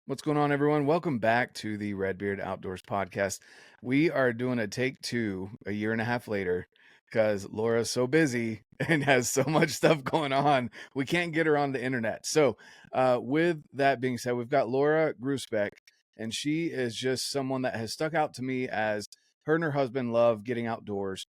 What's going on, everyone? Welcome back to the RedBeard Outdoors podcast. We are doing a take two a year and a half later because Laura's so busy and has so much stuff going on. We can't get her on the internet. So, with that being said, we've got Laura Groesbeck, and she is just someone that has stuck out to me as her and her husband love getting outdoors.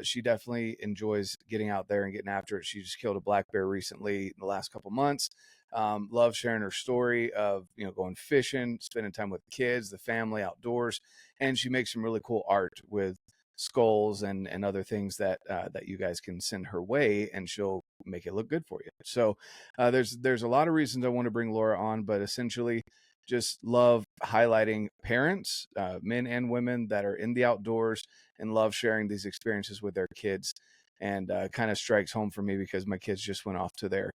She definitely enjoys getting out there and getting after it. She just killed a black bear recently in the last couple months. Love sharing her story of going fishing, spending time with kids, the family, outdoors, and she makes some really cool art with skulls and other things that you guys can send her way, and she'll make it look good for you. So there's a lot of reasons I want to bring Laura on, but essentially just love highlighting parents, men and women that are in the outdoors and love sharing these experiences with their kids. And kind of strikes home for me because my kids just went off to their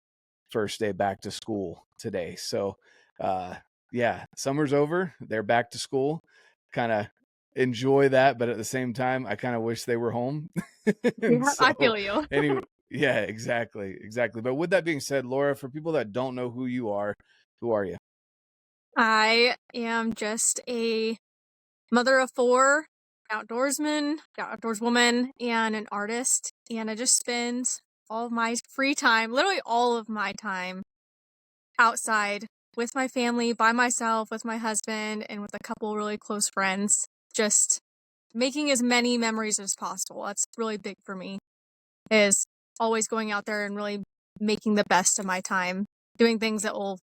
first day back to school today. So yeah, summer's over, they're back to school. Kind of enjoy that, but at the same time I kind of wish they were home. And Yeah, I so feel you. anyway, yeah, exactly. But with that being said, Laura, for people that don't know who you are, who are you? I am just a mother of four, outdoors woman, and an artist. And I just spend all of my free time, literally all of my time, outside with my family, by myself, with my husband, and with a couple really close friends, just making as many memories as possible. That's really big for me, is always going out there and really making the best of my time, doing things that will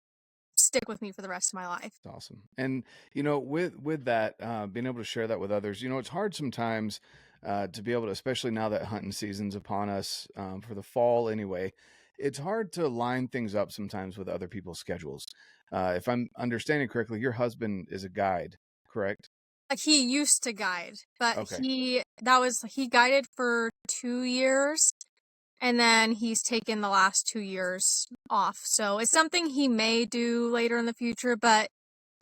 stick with me for the rest of my life. It's awesome. And with that, being able to share that with others, it's hard sometimes to be able to, especially now that hunting season's upon us, for the fall anyway. It's hard to line things up sometimes with other people's schedules. If I'm understanding correctly, your husband is a guide, correct? Like, he used to guide, but Okay. he guided for 2 years, and then he's taken the last 2 years off. So it's something he may do later in the future, but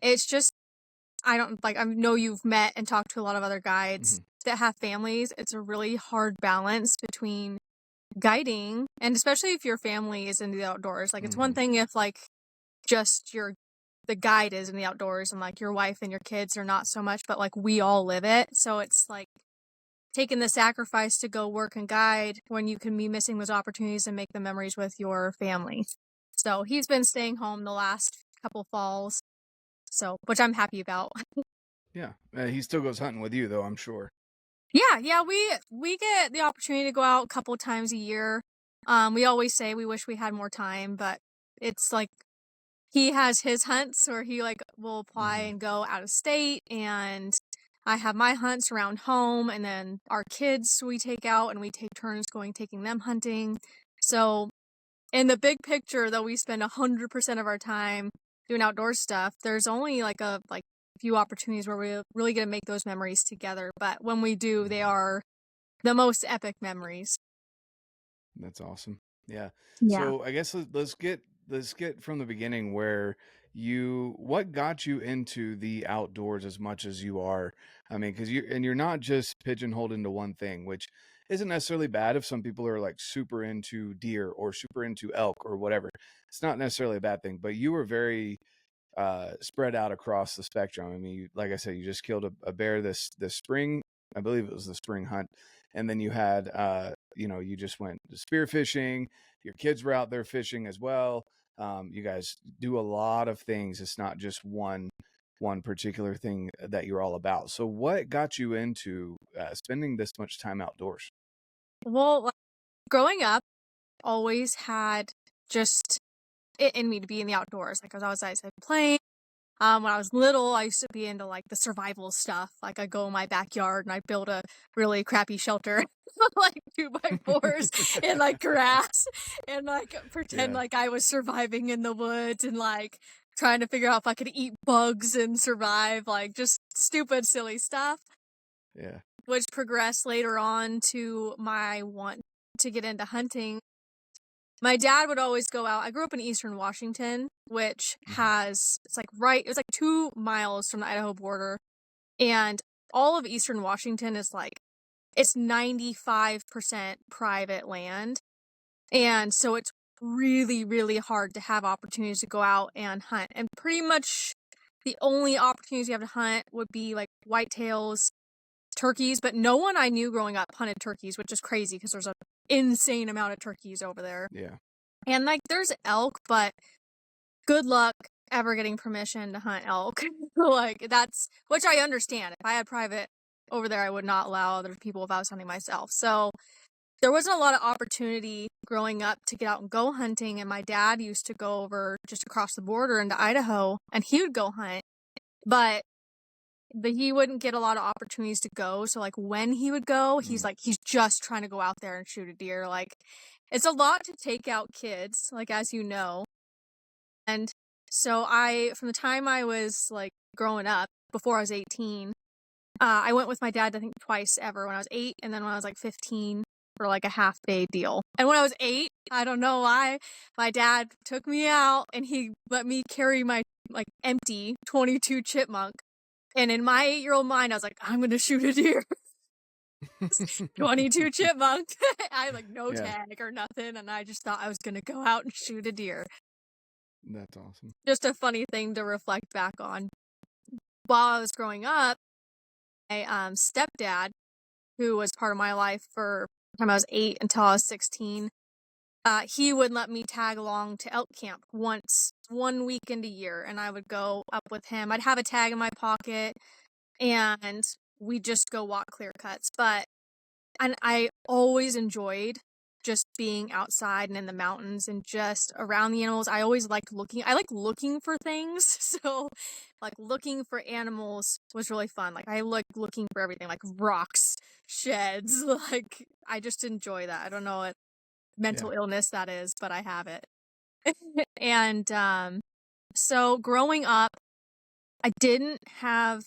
it's just, I know you've met and talked to a lot of other guides that have families. It's a really hard balance between guiding, and especially if your family is into the outdoors. Like, it's one thing if just the guide is in the outdoors and your wife and your kids are not so much, but we all live it. So it's taking the sacrifice to go work and guide when you can be missing those opportunities and make the memories with your family. So he's been staying home the last couple falls, which I'm happy about. Yeah. He still goes hunting with you though, I'm sure. Yeah, we get the opportunity to go out a couple times a year. We always say we wish we had more time, but it's he has his hunts where he will apply and go out of state, and I have my hunts around home, and then our kids we take out and we take turns taking them hunting. So in the big picture, though, we spend 100% of our time doing outdoor stuff. There's only a few opportunities where we really get to make those memories together, but when we do, they are the most epic memories. That's awesome. Yeah. Yeah. So I guess let's get from the beginning where what got you into the outdoors as much as you are. I mean, because you're not just pigeonholed into one thing, which isn't necessarily bad if some people are super into deer or super into elk or whatever. It's not necessarily a bad thing, but you were very spread out across the spectrum. I mean, like I said, you just killed a bear this spring. I believe it was the spring hunt. And then you had you just went spear fishing. Your kids were out there fishing as well. You guys do a lot of things. It's not just one particular thing that you're all about. So what got you into spending this much time outdoors? Well, growing up, always had just it in me to be in the outdoors. I was always playing. When I was little, I used to be into the survival stuff. I'd go in my backyard and I'd build a really crappy shelter, 2x4s and grass, and pretend Yeah. I was surviving in the woods, and trying to figure out if I could eat bugs and survive, just stupid, silly stuff. Yeah. Which progressed later on to my want to get into hunting. My dad would always go out. I grew up in Eastern Washington, which it's it was 2 miles from the Idaho border. And all of Eastern Washington is it's 95% private land. And so it's really, really hard to have opportunities to go out and hunt. And pretty much the only opportunities you have to hunt would be like whitetails, turkeys, but no one I knew growing up hunted turkeys, which is crazy because there's an insane amount of turkeys over there. Yeah. And like there's elk, but good luck ever getting permission to hunt elk. Like that's, which I understand. If I had private over there, I would not allow other people if I was hunting myself. So there wasn't a lot of opportunity growing up to get out and go hunting. And my dad used to go over just across the border into Idaho and he would go hunt, but he wouldn't get a lot of opportunities to go. So like when he would go, he's just trying to go out there and shoot a deer. Like it's a lot to take out kids, like as you know. And so from the time I was like growing up, before I was 18, I went with my dad, I think twice ever, when I was 8 and then when I was like 15 for like a half day deal. And when I was 8, I don't know why, my dad took me out and he let me carry my like empty 22 chipmunk. And in my 8-year-old mind, I was like, I'm going to shoot a deer. 22 chipmunk. I had like no tag or nothing. And I just thought I was going to go out and shoot a deer. That's awesome. Just a funny thing to reflect back on. While I was growing up, my stepdad, who was part of my life for the time I was 8 until I was 16, he would let me tag along to elk camp one weekend a year, and I would go up with him. I'd have a tag in my pocket, and we'd just go walk clear cuts. And I always enjoyed just being outside and in the mountains and just around the animals. I always liked looking for things. So like looking for animals was really fun. Like I like looking for everything, like rocks, sheds. Like I just enjoy that. I don't know what mental illness that is, but I have it. And so growing up, I didn't have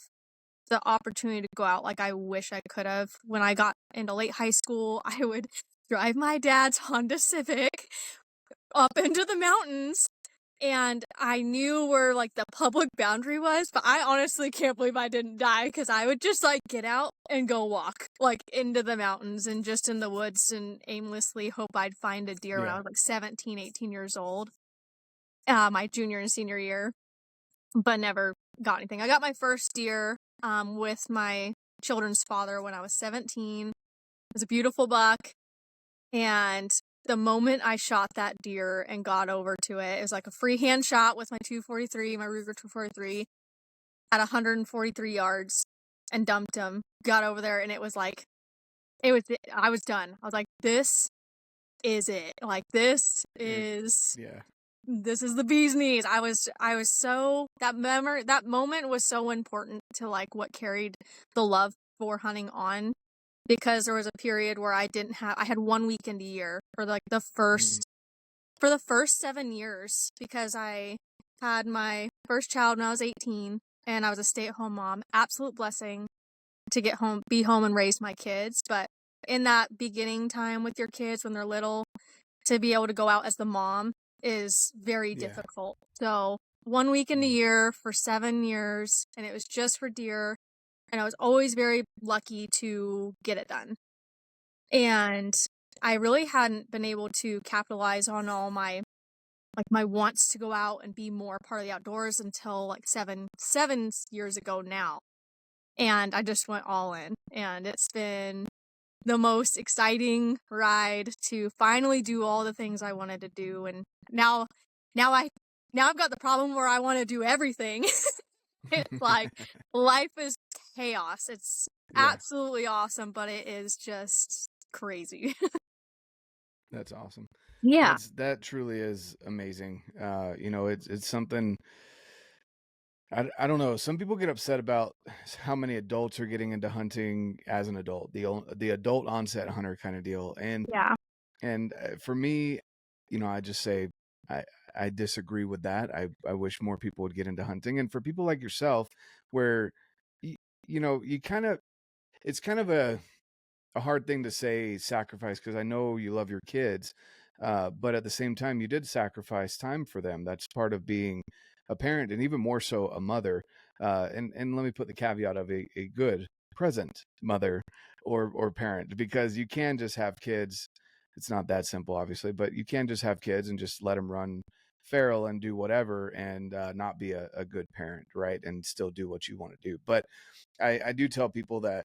the opportunity to go out like I wish I could have. When I got into late high school, I would drive my dad's Honda Civic up into the mountains, and I knew where like the public boundary was, but I honestly can't believe I didn't die because I would just like get out and go walk like into the mountains and just in the woods and aimlessly hope I'd find a deer when I was like 17, 18 years old, my junior and senior year, but never got anything. I got my first deer with my children's father when I was 17. It was a beautiful buck. And the moment I shot that deer and got over to it, it was like a freehand shot with my 243, my Ruger 243, at 143 yards and dumped him. Got over there and I was done. I was like, this is it. Like, this is the bee's knees. I was so, that moment was so important to like what carried the love for hunting on, because there was a period where I had 1 weekend a year for like the first 7 years, because I had my first child when I was 18 and I was a stay-at-home mom. Absolute blessing to be home and raise my kids. But in that beginning time with your kids when they're little, to be able to go out as the mom is very difficult. So 1 weekend a year for 7 years, and it was just for deer. And I was always very lucky to get it done. And I really hadn't been able to capitalize on all my wants to go out and be more part of the outdoors until like 7 years ago now. And I just went all in, and it's been the most exciting ride to finally do all the things I wanted to do. And now I've got the problem where I want to do everything. It's like life is chaos. It's absolutely awesome, but it is just crazy. That's awesome. Yeah. That truly is amazing. It's something, I don't know. Some people get upset about how many adults are getting into hunting as an adult, the adult onset hunter kind of deal. And for me, I just say I disagree with that. I wish more people would get into hunting. And for people like yourself, where you kind of, it's kind of a hard thing to say sacrifice, because I know you love your kids, but at the same time you did sacrifice time for them. That's part of being a parent, and even more so a mother. And let me put the caveat of a good present mother or parent, because you can just have kids. It's not that simple, obviously, but you can just have kids and just let them run feral and do whatever and not be a good parent, right? And still do what you want to do. But I do tell people that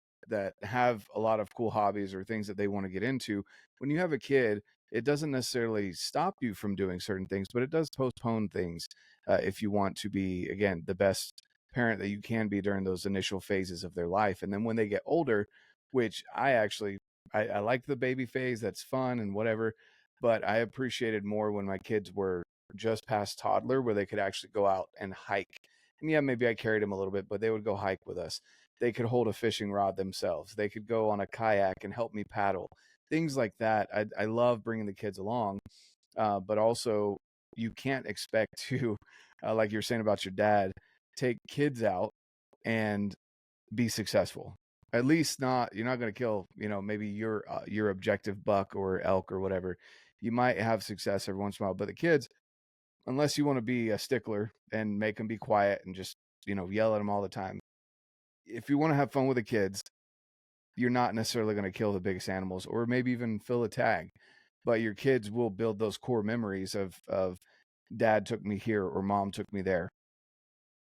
have a lot of cool hobbies or things that they want to get into. When you have a kid, it doesn't necessarily stop you from doing certain things, but it does postpone things if you want to be, again, the best parent that you can be during those initial phases of their life. And then when they get older, which I like the baby phase, that's fun and whatever, but I appreciated more when my kids were just past toddler, where they could actually go out and hike. And yeah, maybe I carried them a little bit, but they would go hike with us. They could hold a fishing rod themselves. They could go on a kayak and help me paddle. Things like that. I love bringing the kids along, but also you can't expect to, like you're saying about your dad, take kids out and be successful. At least not, you're not going to kill, maybe your objective buck or elk or whatever. You might have success every once in a while, but the kids, unless you want to be a stickler and make them be quiet and just, yell at them all the time. If you want to have fun with the kids, you're not necessarily going to kill the biggest animals or maybe even fill a tag, but your kids will build those core memories of dad took me here or mom took me there.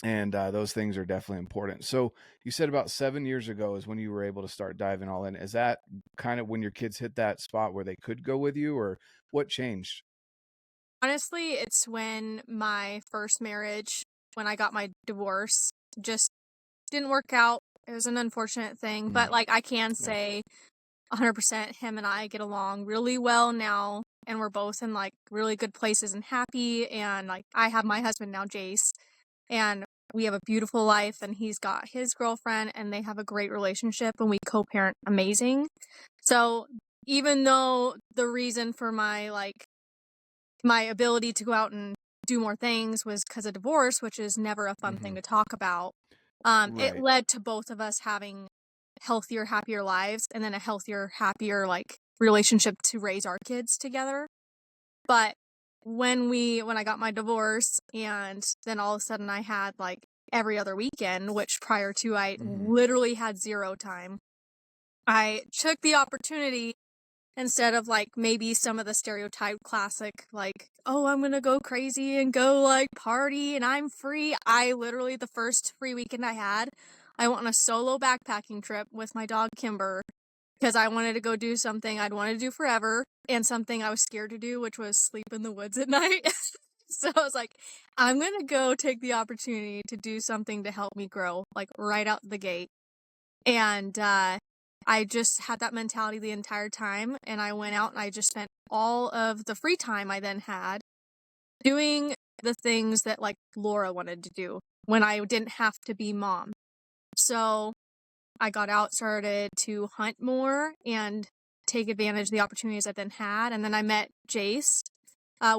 And those things are definitely important. So you said about 7 years ago is when you were able to start diving all in. Is that kind of when your kids hit that spot where they could go with you, or what changed? Honestly, it's when my first marriage, when I got my divorce, just didn't work out. It was an unfortunate thing, but Mm, like I can yeah. say 100% him and I get along really well now, and we're both in like really good places and happy. And like I have my husband now, Jace, and we have a beautiful life, and he's got his girlfriend, and they have a great relationship, and we co-parent amazing. So even though the reason for my ability to go out and do more things was because of divorce, which is never a fun thing Hmm. to talk about, it Right. led to both of us having healthier, happier lives, and then a healthier, happier like relationship to raise our kids together. But when I got my divorce, and then all of a sudden I had like every other weekend, which prior to I Hmm. literally had zero time, I took the opportunity. Instead of like maybe some of the stereotype classic, like, oh, I'm gonna go crazy and go like party and I'm free. I literally, the first free weekend I had, I went on a solo backpacking trip with my dog Kimber because I wanted to go do something I'd wanted to do forever and something I was scared to do, which was sleep in the woods at night. So I was like, I'm gonna go take the opportunity to do something to help me grow, like right out the gate. And I just had that mentality the entire time, and I went out and I just spent all of the free time I then had doing the things that like Laura wanted to do when I didn't have to be mom. So I got out, started to hunt more and take advantage of the opportunities I then had. And then I met Jace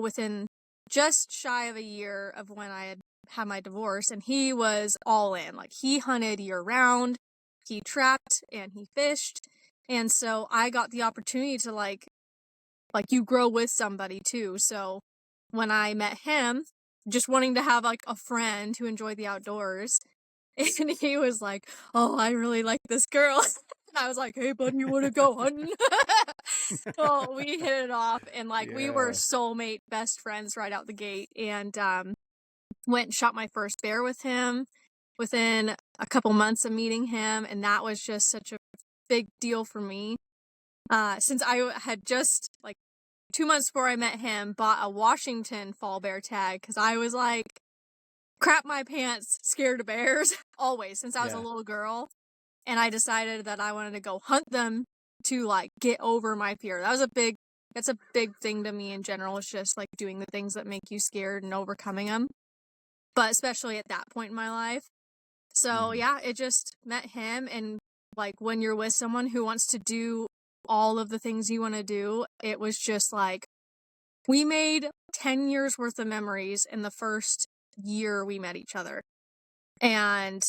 within just shy of a year of when I had my divorce, and he was all in. Like, he hunted year round, he trapped, and he fished. And so I got the opportunity to like you grow with somebody too. So when I met him, just wanting to have like a friend who enjoyed the outdoors, and he was like, "Oh, I really like this girl." And I was like, "Hey, bud, you want to go hunting?" Well, we hit it off, and like we were Yeah. soulmate best friends right out the gate. And went and shot my first bear with him within a couple months of meeting him, and that was just such a big deal for me. Since I had just like 2 months before I met him, bought a Washington fall bear tag because I was like crap my pants, scared of bears always since I was a Yeah. little girl, and I decided that I wanted to go hunt them to like get over my fear. That's a big thing to me in general. It's just like doing the things that make you scared and overcoming them, but especially at that point in my life. So Hmm. yeah, it just met him, and like when you're with someone who wants to do all of the things you want to do, it was just like we made 10 years worth of memories in the first year we met each other. And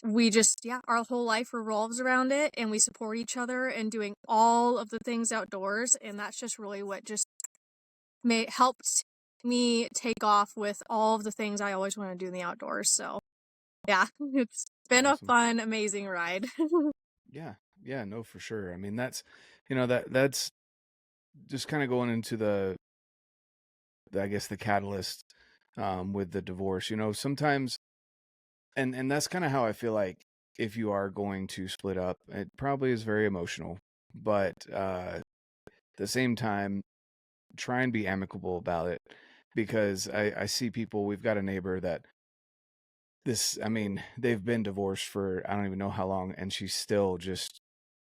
we just, yeah, our whole life revolves around it, and we support each other and doing all of the things outdoors. And that's just really what just helped me take off with all of the things I always want to do in the outdoors. So yeah, it's been a Awesome. fun, amazing ride. Yeah. Yeah. No, for sure. I mean, that's, that's just kind of going into I guess the catalyst with the divorce. You know, sometimes, and that's kind of how I feel like if you are going to split up, it probably is very emotional, but at the same time, try and be amicable about it, because I see people. We've got a neighbor that I mean, they've been divorced for I don't even know how long, and she's still just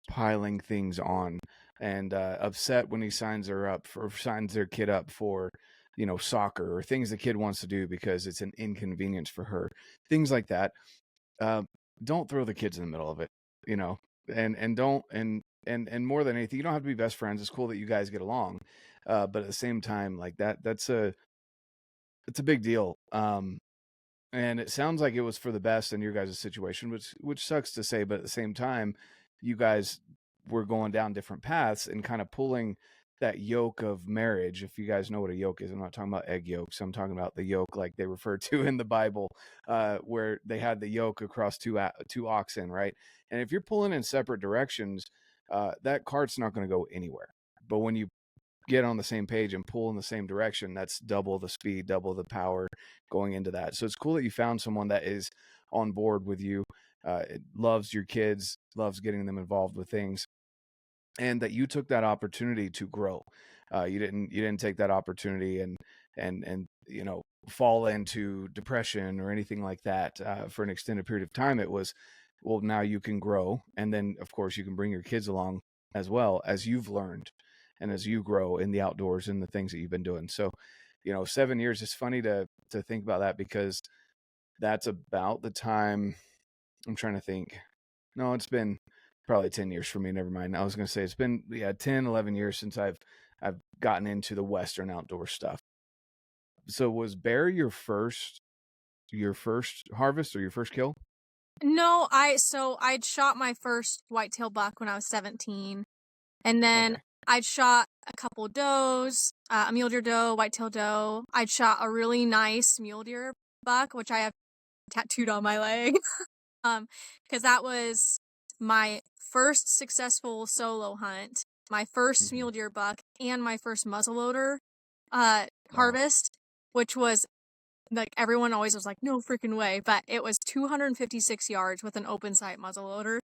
piling things on, and upset when he signs their kid up for, you know, soccer or things the kid wants to do because it's an inconvenience for her, things like that. uh, don't throw the kids in the middle of it, you know, and don't and more than anything, you don't have to be best friends. It's cool that you guys get along, but at the same time, like it's a big deal. And it sounds like it was for the best in your guys' situation, which sucks to say, but at the same time, you guys were going down different paths and kind of pulling that yoke of marriage. If you guys know what a yoke is, I'm not talking about egg yolks. I'm talking about the yoke like they refer to in the Bible, where they had the yoke across two oxen, right? And if you're pulling in separate directions, that cart's not going to go anywhere. But when you get on the same page and pull in the same direction, that's double the speed, double the power going into that. So it's cool that you found someone that is on board with you, loves your kids, loves getting them involved with things, and that you took that opportunity to grow. You didn't take that opportunity and you know, fall into depression or anything like that for an extended period of time. It was, well, now you can grow, and then of course you can bring your kids along as well as you've learned and as you grow in the outdoors and the things that you've been doing. So, you know, 7 years, is funny to think about that, because that's about the time. I'm trying to think. No, it's been probably 10 years for me. Never mind. I was going to say it's been, yeah, 10, 11 years since I've gotten into the Western outdoor stuff. So was bear your first harvest or your first kill? No, I'd shot my first whitetail buck when I was 17, and then Okay. I'd shot a couple does, a mule deer doe, whitetail doe. I'd shot a really nice mule deer buck, which I have tattooed on my leg. Because that was my first successful solo hunt, my first Hmm. mule deer buck, and my first muzzleloader Wow. harvest, which was like everyone always was like, no freaking way, but it was 256 yards with an open sight muzzleloader.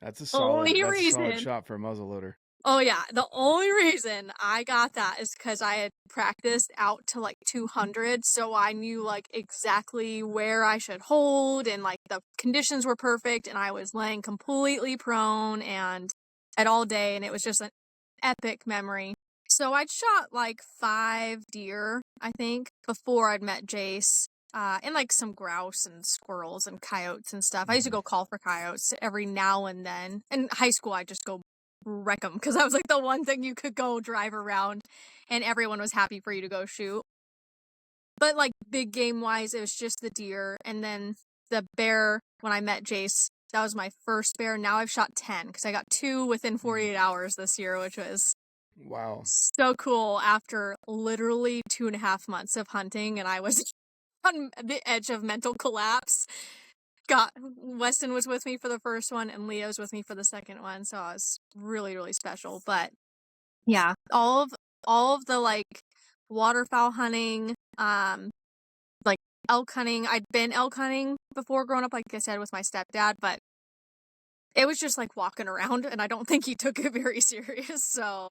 Only That's a solid reason shot for a muzzleloader. Oh yeah, the only reason I got that is because I had practiced out to like 200, so I knew like exactly where I should hold, and like the conditions were perfect, and I was laying completely prone and at all day, and it was just an epic memory. So I'd shot like 5 deer, I think, before I'd met Jace. And like some grouse and squirrels and coyotes and stuff. I used to Hmm. go call for coyotes every now and then. In high school, I'd just go wreck them because that was like the one thing you could go drive around and everyone was happy for you to go shoot. But like big game wise, it was just the deer. And then the bear, when I met Jace, that was my first bear. Now I've shot 10 because I got 2 within 48 hours this year, which was Wow. so cool after literally 2.5 months of hunting. And I was on the edge of mental collapse. Weston was with me for the first one and Leo's with me for the second one, so it was really, really special. But yeah, all of the like waterfowl hunting, like elk hunting. I'd been elk hunting before growing up, like I said, with my stepdad, but it was just like walking around and I don't think he took it very serious. So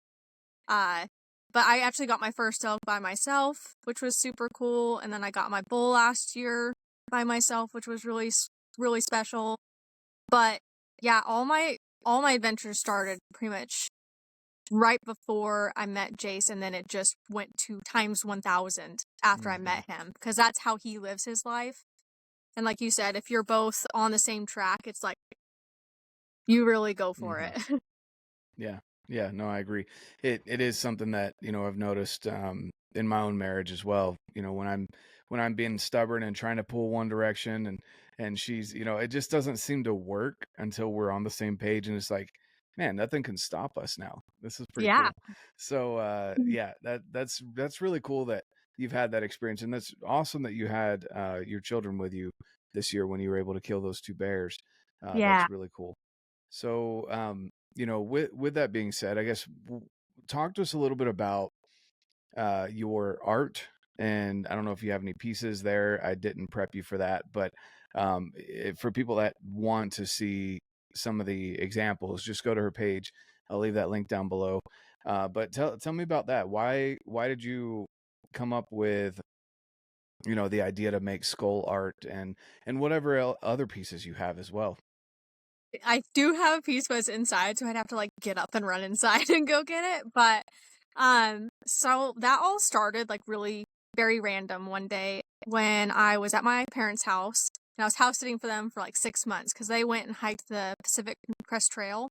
uh but I actually got my first elk by myself, which was super cool, and then I got my bull last year by myself, which was really special. But yeah, all my adventures started pretty much right before I met Jace, and then it just went to times 1,000 after I Hmm. met him, because that's how he lives his life. And like you said, if you're both on the same track, it's like you really go for Hmm. it. Yeah. Yeah, no, I agree. It is something that, you know, I've noticed in my own marriage as well. You know, when I'm being stubborn and trying to pull one direction, and she's, you know, it just doesn't seem to work until we're on the same page, and it's like, man, nothing can stop us now. This is pretty Yeah. cool. So yeah, that's really cool that you've had that experience, and that's awesome that you had your children with you this year when you were able to kill those two bears. Yeah. That's really cool. So, you know, with that being said, I guess talk to us a little bit about your art. And I don't know if you have any pieces there. I didn't prep you for that, but for people that want to see some of the examples, just go to her page. I'll leave that link down below. But tell me about that. Why did you come up with, you know, the idea to make skull art and whatever other pieces you have as well? I do have a piece, but it's inside, so I'd have to like get up and run inside and go get it. But so that all started like really very random one day when I was at my parents' house and I was house sitting for them for like 6 months because they went and hiked the Pacific Crest Trail.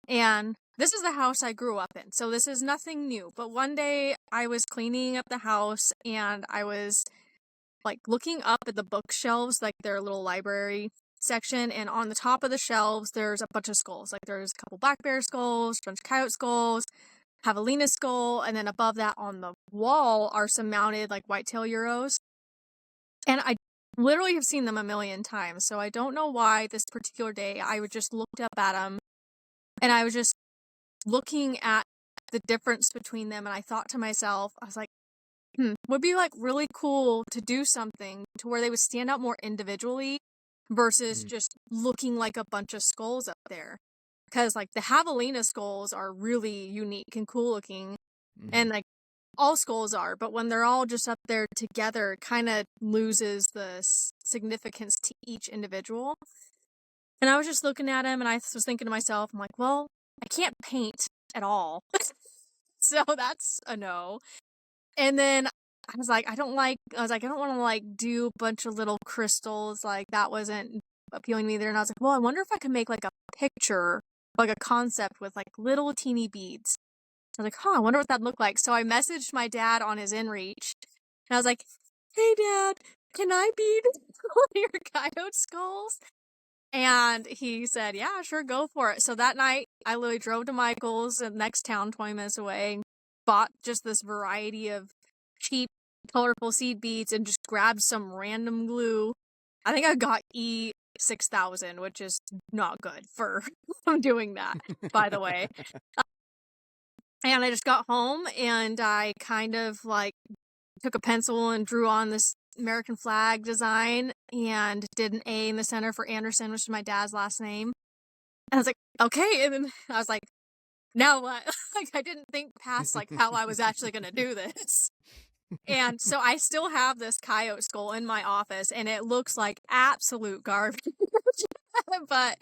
And this is the house I grew up in, so this is nothing new. But one day I was cleaning up the house and I was like looking up at the bookshelves, like their little library section, and on the top of the shelves there's a bunch of skulls. Like there's a couple black bear skulls, a bunch of coyote skulls, javelina skull, and then above that on the wall are some mounted like whitetail euros. And I literally have seen them a million times, so I don't know why this particular day I would just looked up at them and I was just looking at the difference between them, and I thought to myself, I was like, would be like really cool to do something to where they would stand out more individually versus just looking like a bunch of skulls up there. Because like the javelina skulls are really unique and cool looking, and like all skulls are, but when they're all just up there together, it kind of loses the significance to each individual. And I was just looking at him and I was thinking to myself, I'm like, well, I can't paint at all. So that's a no. And then I was like, I don't want to like do a bunch of little crystals. Like that wasn't appealing to me there. And I was like, well, I wonder if I can make like a picture, like a concept with like little teeny beads. I was like, I wonder what that'd look like. So I messaged my dad on his InReach and I was like, hey dad, can I bead one of your coyote skulls? And he said, yeah, sure, go for it. So that night, I literally drove to Michael's, the next town 20 minutes away, and bought just this variety of cheap, colorful seed beads and just grabbed some random glue. I think I got E6000, which is not good for doing that, by the way. And I just got home and I kind of like took a pencil and drew on this American flag design and did an A in the center for Anderson, which is my dad's last name. And I was like, okay. And then I was like, now what? Like, I didn't think past like how I was actually going to do this. And so I still have this coyote skull in my office and it looks like absolute garbage. But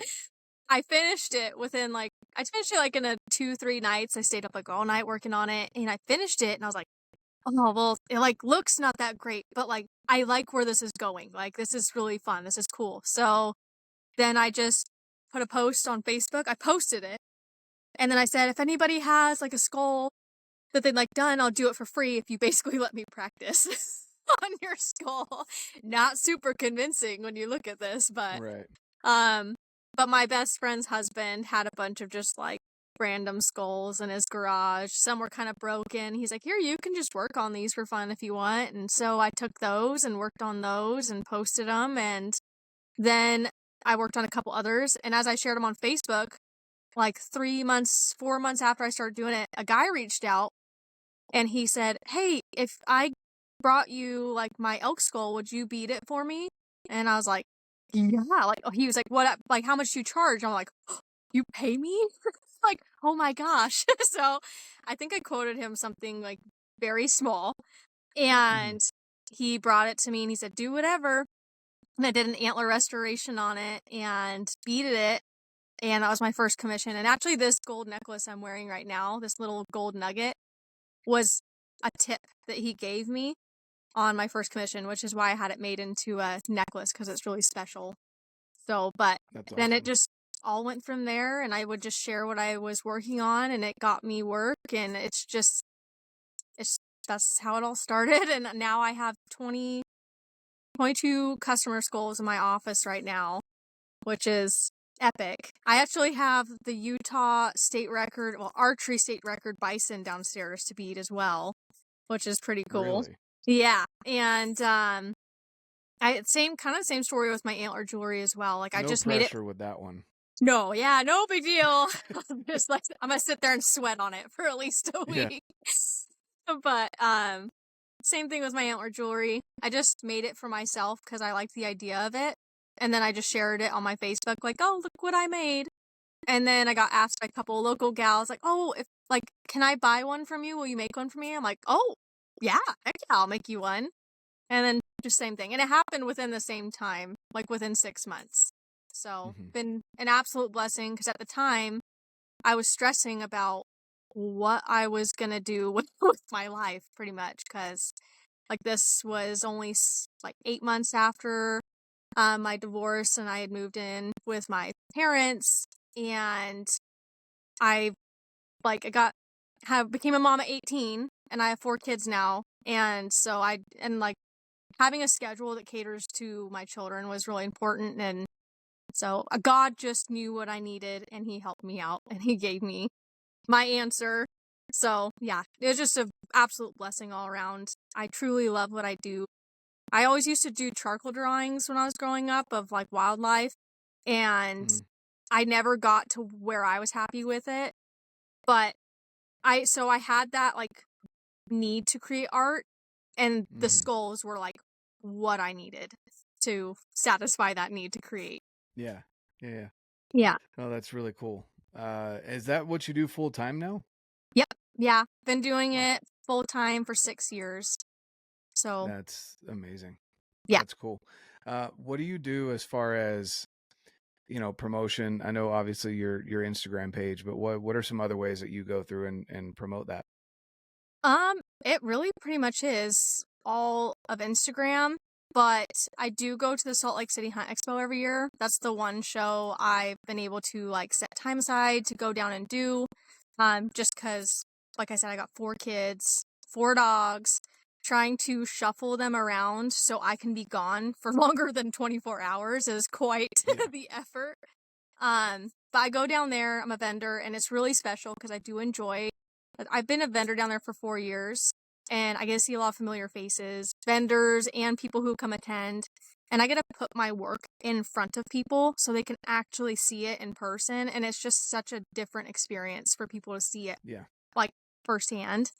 I finished it in a 2-3 nights. I stayed up like all night working on it and I finished it and I was like, oh, well, it like looks not that great, but like I like where this is going. Like this is really fun. This is cool. So then I just put a post on Facebook. I posted it. And then I said, if anybody has like a skull that they'd like done, I'll do it for free if you basically let me practice on your skull. Not super convincing when you look at this, but Right. but my best friend's husband had a bunch of just like random skulls in his garage. Some were kind of broken. He's like, here, you can just work on these for fun if you want. And so I took those and worked on those and posted them. And then I worked on a couple others. And as I shared them on Facebook, like 4 months after I started doing it, a guy reached out and he said, hey, if I brought you like my elk skull, would you beat it for me? And I was like, yeah. Like, he was like, what, like, how much do you charge? I'm like, oh, you pay me? Like, oh my gosh. So I think I quoted him something like very small and he brought it to me and he said, do whatever. And I did an antler restoration on it and beaded it. And that was my first commission. And actually this gold necklace I'm wearing right now, this little gold nugget, was a tip that he gave me on my first commission, which is why I had it made into a necklace because it's really special. So, but That's then it awesome. just all went from there and I would just share what I was working on and it got me work and that's how it all started. And now I have 22 customer skulls in my office right now, which is epic. I actually have the Utah state record, archery state record bison downstairs to beat as well, which is pretty cool. Really? Yeah. And, same story with my antler jewelry as well. Like I No just made it. pressure with that one. No, yeah, no big deal. I'm gonna sit there and sweat on it for at least a week. Yeah. But same thing with my antler jewelry. I just made it for myself because I liked the idea of it. And then I just shared it on my Facebook, like, oh, look what I made. And then I got asked by a couple of local gals, like, oh, if like, can I buy one from you? Will you make one for me? I'm like, oh, yeah, heck yeah, I'll make you one. And then just same thing. And it happened within the same time, like within 6 months. So Mm-hmm. been an absolute blessing because at the time I was stressing about what I was gonna do with my life pretty much because like this was only like 8 months after my divorce and I had moved in with my parents and I like became a mom at 18 and I have 4 kids now and so like having a schedule that caters to my children was really important and so God just knew what I needed and he helped me out and he gave me my answer. So yeah, it was just an absolute blessing all around. I truly love what I do. I always used to do charcoal drawings when I was growing up of like wildlife and Mm-hmm. I never got to where I was happy with it. But I had that like need to create art and the Mm-hmm. skulls were like what I needed to satisfy that need to create. Yeah. Yeah. Yeah. Oh, that's really cool. Is that what you do full time now? Yep. Yeah. Been doing Wow. it full time for 6 years. So, That's amazing. yeah. That's cool. What do you do as far as, promotion? I know obviously your Instagram page, but what are some other ways that you go through and promote that? It really pretty much is all of Instagram, but I do go to the Salt Lake City Hunt Expo every year. That's the one show I've been able to like set time aside to go down and do. Just because, like I said, I got 4 kids, 4 dogs, trying to shuffle them around so I can be gone for longer than 24 hours is quite Yeah. the effort. But I go down there, I'm a vendor, and it's really special because I do enjoy. I've been a vendor down there for 4 years, and I get to see a lot of familiar faces, vendors, and people who come attend. And I get to put my work in front of people so they can actually see it in person. And it's just such a different experience for people to see it Yeah. like firsthand.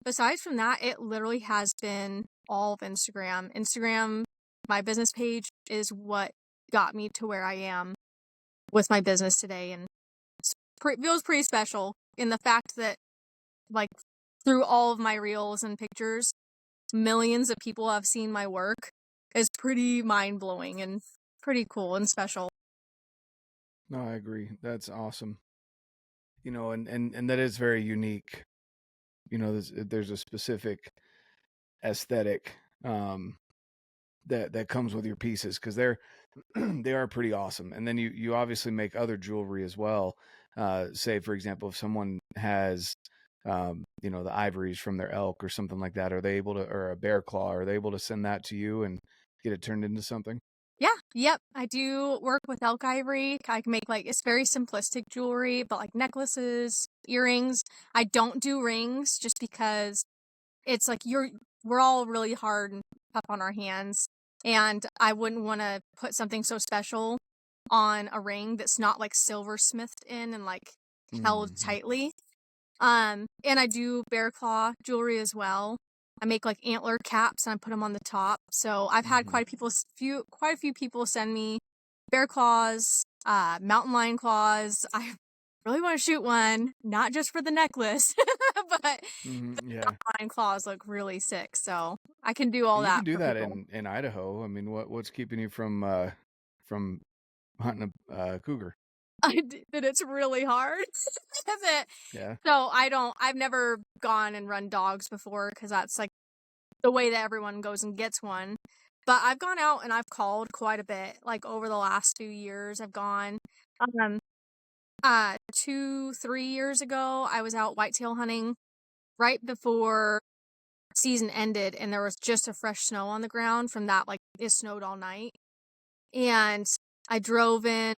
Besides from that, it literally has been all of Instagram. Instagram, my business page is what got me to where I am with my business today. And it feels pretty special in the fact that like through all of my reels and pictures, millions of people have seen my work is pretty mind-blowing and pretty cool and special. No, I agree. That's awesome. And that is very unique. There's a specific aesthetic that comes with your pieces because they are pretty awesome. And then you obviously make other jewelry as well. Say for example, if someone has the ivories from their elk or something like that, are they able to, or a bear claw, are they able to send that to you and get it turned into something? Yeah, yep. I do work with elk ivory. I can make like it's very simplistic jewelry, but like necklaces, earrings. I don't do rings just because it's like we're all really hard and tough on our hands, and I wouldn't want to put something so special on a ring that's not like silversmithed in and like held Mm-hmm. tightly. And I do bear claw jewelry as well. I make like antler caps and I put them on the top. So I've had Mm-hmm. quite a few people send me bear claws, mountain lion claws. I really want to shoot one, not just for the necklace, but Mm-hmm. Yeah. lion claws look really sick. So I can do all And you can that do for that people. in Idaho. I mean, what's keeping you from hunting a cougar? But it's really hard. Yeah. So I've never gone and run dogs before because that's like the way that everyone goes and gets one. But I've gone out and I've called quite a bit. Like over the last few years, I've gone. Um, 2, 3 years ago, I was out whitetail hunting right before season ended, and there was just a fresh snow on the ground from that. Like it snowed all night, and I drove in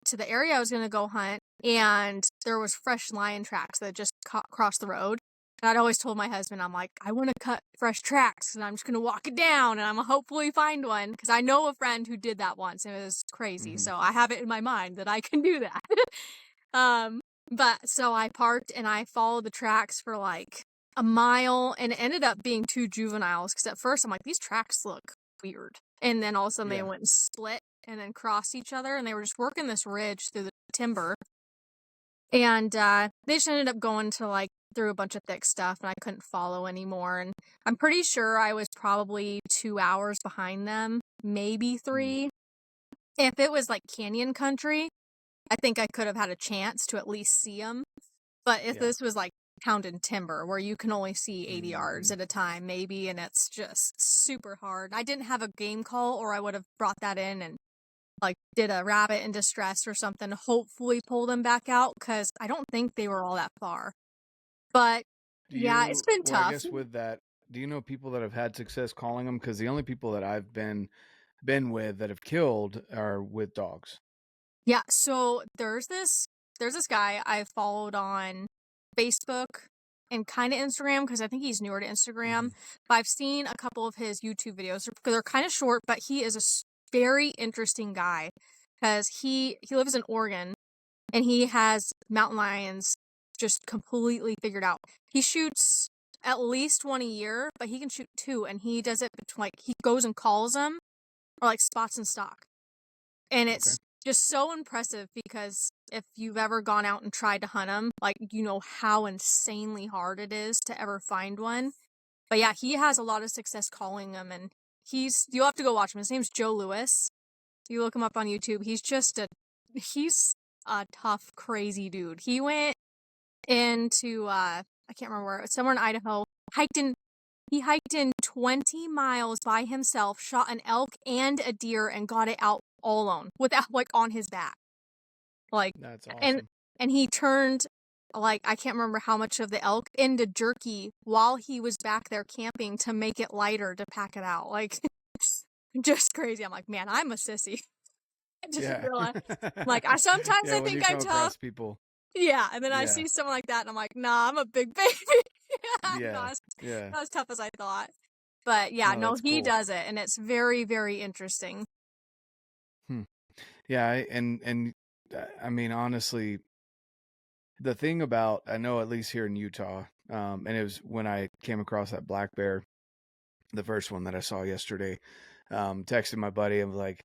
to the area I was going to go hunt, and there was fresh lion tracks that just crossed the road. And I'd always told my husband, I'm like, I want to cut fresh tracks, and I'm just going to walk it down, and I'm going to hopefully find one, because I know a friend who did that once, and it was crazy, Mm-hmm. so I have it in my mind that I can do that. um, but, so I parked, and I followed the tracks for, like, a mile, and it ended up being 2 juveniles because at first I'm like, these tracks look weird. And then all of a sudden they Yeah. went and split and then crossed each other, and they were just working this ridge through the timber. And they just ended up going to like through a bunch of thick stuff, and I couldn't follow anymore. And I'm pretty sure I was probably 2 hours behind them, maybe 3. If it was like canyon country, I think I could have had a chance to at least see them. But if this was like pounded timber where you can only see 80 yards at a time, maybe, and it's just super hard. I didn't have a game call, or I would have brought that in and like did a rabbit in distress or something, hopefully pull them back out, because I don't think they were all that far. But yeah, it's been tough. I guess with that, do you know people that have had success calling them? Because the only people that I've been with that have killed are with dogs. Yeah, so there's this guy I followed on Facebook and kind of Instagram, because I think he's newer to Instagram. But I've seen a couple of his YouTube videos. They're kind of short, but he is a very interesting guy, because he lives in Oregon and he has mountain lions just completely figured out. He shoots at least 1 a year, but he can shoot 2, and he does it like he goes and calls them, or like spots and stock. And it's just so impressive, because if you've ever gone out and tried to hunt them, like, you know how insanely hard it is to ever find one. But yeah, he has a lot of success calling them, and you'll have to go watch him. His name's Joe Lewis. You look him up on YouTube. He's a tough, crazy dude. He went into, I can't remember where, somewhere in Idaho, he hiked in 20 miles by himself, shot an elk and a deer, and got it out all alone, without, like, on his back. Like, that's awesome. And he turned, like, I can't remember how much of the elk into jerky while he was back there camping to make it lighter to pack it out. Like, just crazy. I'm like, man, I'm a sissy. I just realized, like, I think I'm tough. People. Yeah, and then I see someone like that, and I'm like, nah, I'm a big baby. Not as tough as I thought. But yeah, no, he cool. does it, and it's very, very interesting. Yeah, and I mean, honestly, the thing about, I know at least here in Utah, and it was when I came across that black bear, the first one that I saw yesterday, texted my buddy and was like,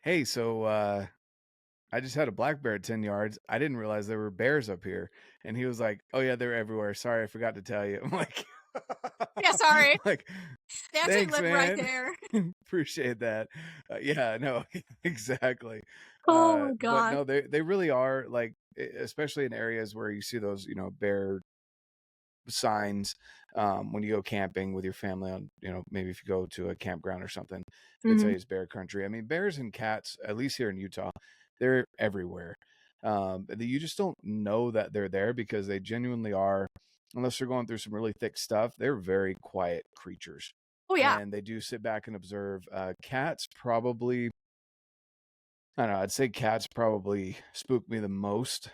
hey, so I just had a black bear at 10 yards. I didn't realize there were bears up here. And he was like, oh yeah, they're everywhere. Sorry, I forgot to tell you. I'm like, yeah, sorry. Like, they actually live right there. Appreciate that. Yeah, no, exactly. Oh my God. But no, they really are, like, especially in areas where you see those, bear signs, when you go camping with your family on, maybe if you go to a campground or something, they tell you it's bear country. I mean, bears and cats, at least here in Utah, they're everywhere. You just don't know that they're there, because they genuinely are, unless they're going through some really thick stuff, they're very quiet creatures. Oh yeah. And they do sit back and observe. Cats probably, I don't know, I'd say cats probably spook me the most.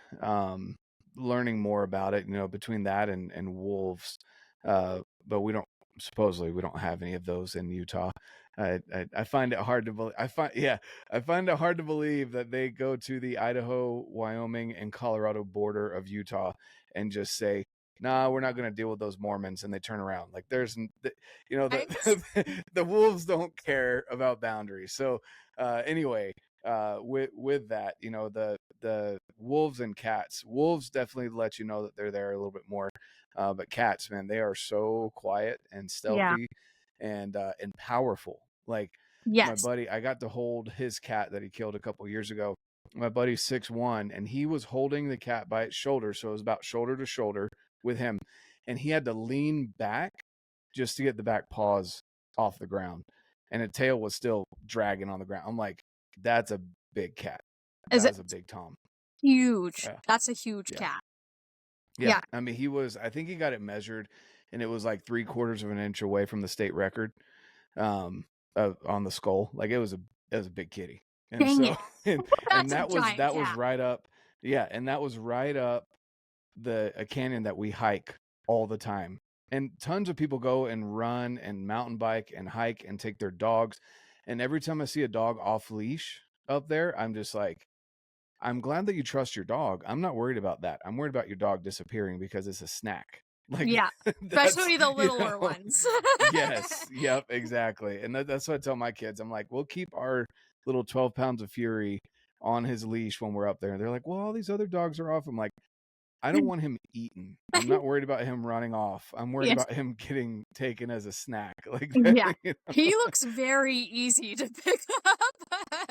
Learning more about it, between that and wolves. But we don't have any of those in Utah. I find it hard to believe. I find it hard to believe that they go to the Idaho, Wyoming, and Colorado border of Utah and just say, nah, we're not going to deal with those Mormons, and they turn around. Like, there's, the wolves don't care about boundaries. So anyway, with that, the wolves and cats, wolves definitely let you know that they're there a little bit more, but cats, man, they are so quiet and stealthy and powerful. Like, my buddy, I got to hold his cat that he killed a couple years ago. My buddy's 6'1", and he was holding the cat by its shoulder, so it was about shoulder to shoulder with him, and he had to lean back just to get the back paws off the ground, and the tail was still dragging on the ground. I'm like, that's a big cat. That's a big Tom. Huge. Yeah. That's a huge cat. Yeah. I mean, I think he got it measured, and it was like 3/4 of an inch away from the state record, on the skull. Like, it was a big kitty. And and that was right up. Yeah. And that was right up a canyon that we hike all the time. And tons of people go and run and mountain bike and hike and take their dogs. And every time I see a dog off leash up there, I'm just like, I'm glad that you trust your dog. I'm not worried about that. I'm worried about your dog disappearing because it's a snack. Like Yeah. that's, Especially the you littler know, ones. yes, yep, exactly. And that's what I tell my kids. I'm like, we'll keep our little 12 pounds of fury on his leash when we're up there. And they're like, well, all these other dogs are off. I'm like, I don't want him eaten. I'm not worried about him running off. I'm worried Yes. about him getting taken as a snack. Like, Yeah. you He know? looks very easy to pick up.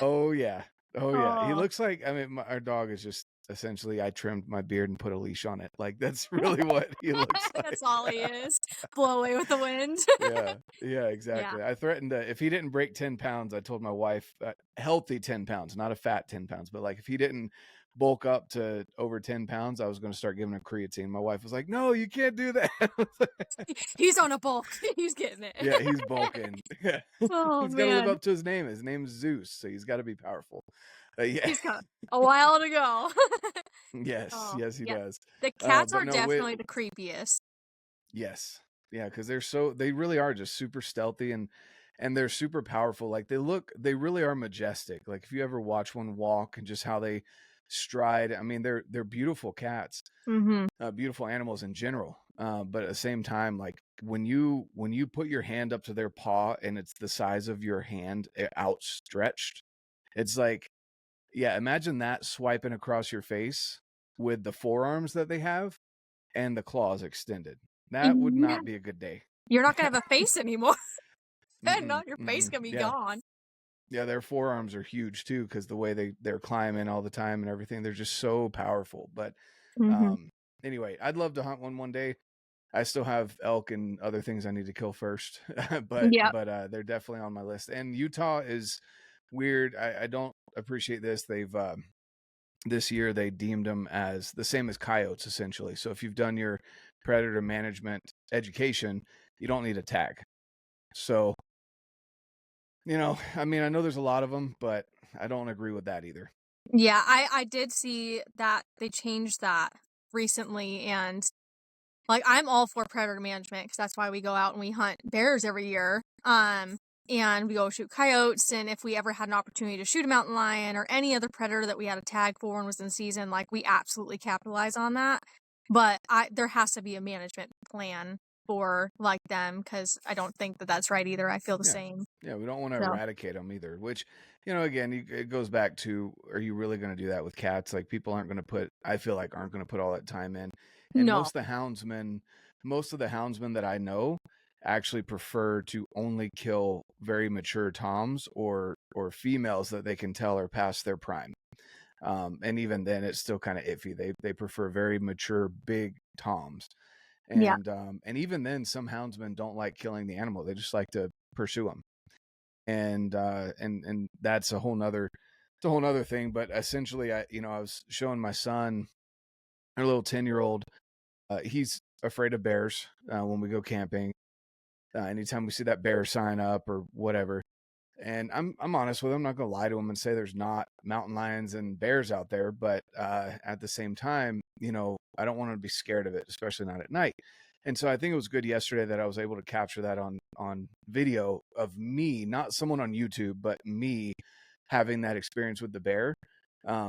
Oh yeah. Oh yeah. He Oh. looks like, I mean, our dog is just essentially, I trimmed my beard and put a leash on it. Like that's really what he looks like. That's all he is. Blow away with the wind. Yeah. Yeah, Yeah. exactly. I threatened to, if he didn't break 10 pounds, I told my wife, healthy 10 pounds, not a fat 10 pounds, but like if he didn't bulk up to over 10 pounds, I was going to start giving him creatine. My wife was like, no, you can't do that. He's on a bulk. He's getting it. Yeah, he's bulking. Yeah. Oh He's got to live man. up to his name. His name's Zeus, so he's got to be powerful. Yeah. He's got a while to go. Yes, Oh, yes, he yeah. does. The cats But are no, definitely the creepiest. yes, yeah, because they really are just super stealthy and they're super powerful. Like they really are majestic. Like if you ever watch one walk and just how they stride, I mean, they're beautiful cats, Mm-hmm. beautiful animals in general. But at the same time, like when you put your hand up to their paw and it's the size of your hand outstretched, it's like, yeah, imagine that swiping across your face with the forearms that they have and the claws extended. That would Yeah. not be a good day. You're not gonna have a face anymore. No, Mm-mm, your face mm-mm. gonna be Yeah, gone. yeah, their forearms are huge too because the way they're climbing all the time and everything, they're just so powerful. But Mm-hmm. um, anyway, I'd love to hunt one day. I still have elk and other things I need to kill first, but Yep. they're definitely on my list. And Utah is weird. I don't appreciate this. They've this year they deemed them as the same as coyotes essentially. So if you've done your predator management education, you don't need a tag. So, you know, I mean, I know there's a lot of them, but I don't agree with that either. Yeah, I did see that they changed that recently, and like I'm all for predator management because that's why we go out and we hunt bears every year. And we go shoot coyotes, and if we ever had an opportunity to shoot a mountain lion or any other predator that we had a tag for and was in season, like we absolutely capitalize on that. But there has to be a management plan for like them because I don't think that that's right either. I feel the Yeah. same. Yeah, we don't want to So eradicate them either, which, you know, again, it goes back to, are you really going to do that with cats? Like people aren't going to put, I feel like aren't going to put all that time in. And no. most of the houndsmen that I know actually prefer to only kill very mature toms or females that they can tell are past their prime. And even then it's still kind of iffy. They prefer very mature big toms. Yeah. And even then some houndsmen don't like killing the animal. They just like to pursue them. And that's a whole nother thing. But essentially, I was showing my son, our little 10-year-old, he's afraid of bears when we go camping. Anytime we see that bear sign up or whatever, and I'm honest with him. I'm not gonna lie to him and say there's not mountain lions and bears out there, but at the same time, I don't want him to be scared of it, especially not at night. And so I think it was good yesterday that I was able to capture that on video of me, not someone on YouTube, but me having that experience with the bear,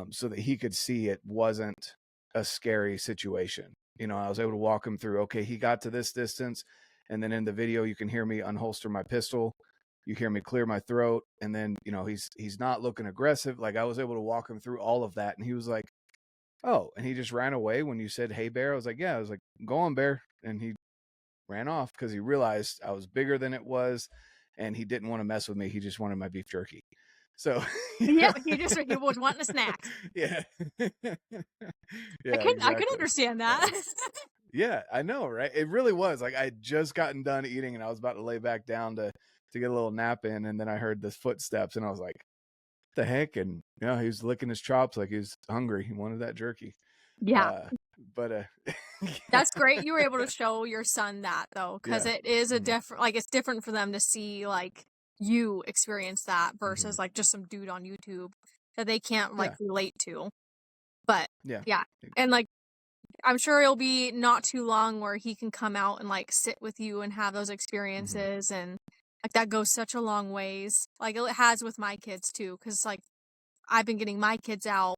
so that he could see it wasn't a scary situation. I was able to walk him through, okay, he got to this distance, and then in the video you can hear me unholster my pistol, you hear me clear my throat, and then he's not looking aggressive. Like I was able to walk him through all of that, and he was like, oh, and he just ran away when you said, hey bear. I was like, yeah. I was like, go on bear. And he ran off because he realized I was bigger than it was, and he didn't want to mess with me. He just wanted my beef jerky. So Yep, he was wanting a snack. Yeah. I can Exactly. understand that. Yeah, I know, right? It really was like I had just gotten done eating and I was about to lay back down to get a little nap in, and then I heard the footsteps and I was like, what the heck? And he was licking his chops like he was hungry. He wanted that jerky. Yeah. But That's great you were able to show your son that though, because Yeah. it is a different, like it's different for them to see like you experience that versus like just some dude on YouTube that they can't like relate to. But yeah. And like I'm sure it'll be not too long where he can come out and like sit with you and have those experiences, and like that goes such a long ways. Like it has with my kids too, because like I've been getting my kids out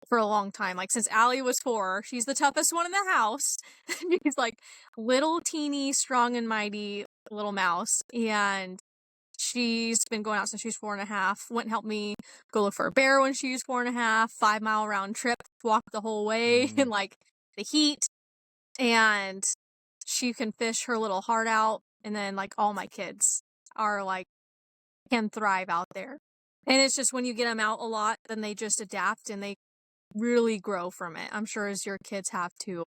for a long time. Like since Allie was 4, she's the toughest one in the house. She's like little teeny, strong and mighty little mouse. And she's been going out since she was 4.5. Went and helped me go look for a bear when she was 4.5. 5-mile round trip, walked the whole way in like the heat. And she can fish her little heart out. And then like all my kids are like, can thrive out there. And it's just when you get them out a lot, then they just adapt and they really grow from it. I'm sure as your kids have too.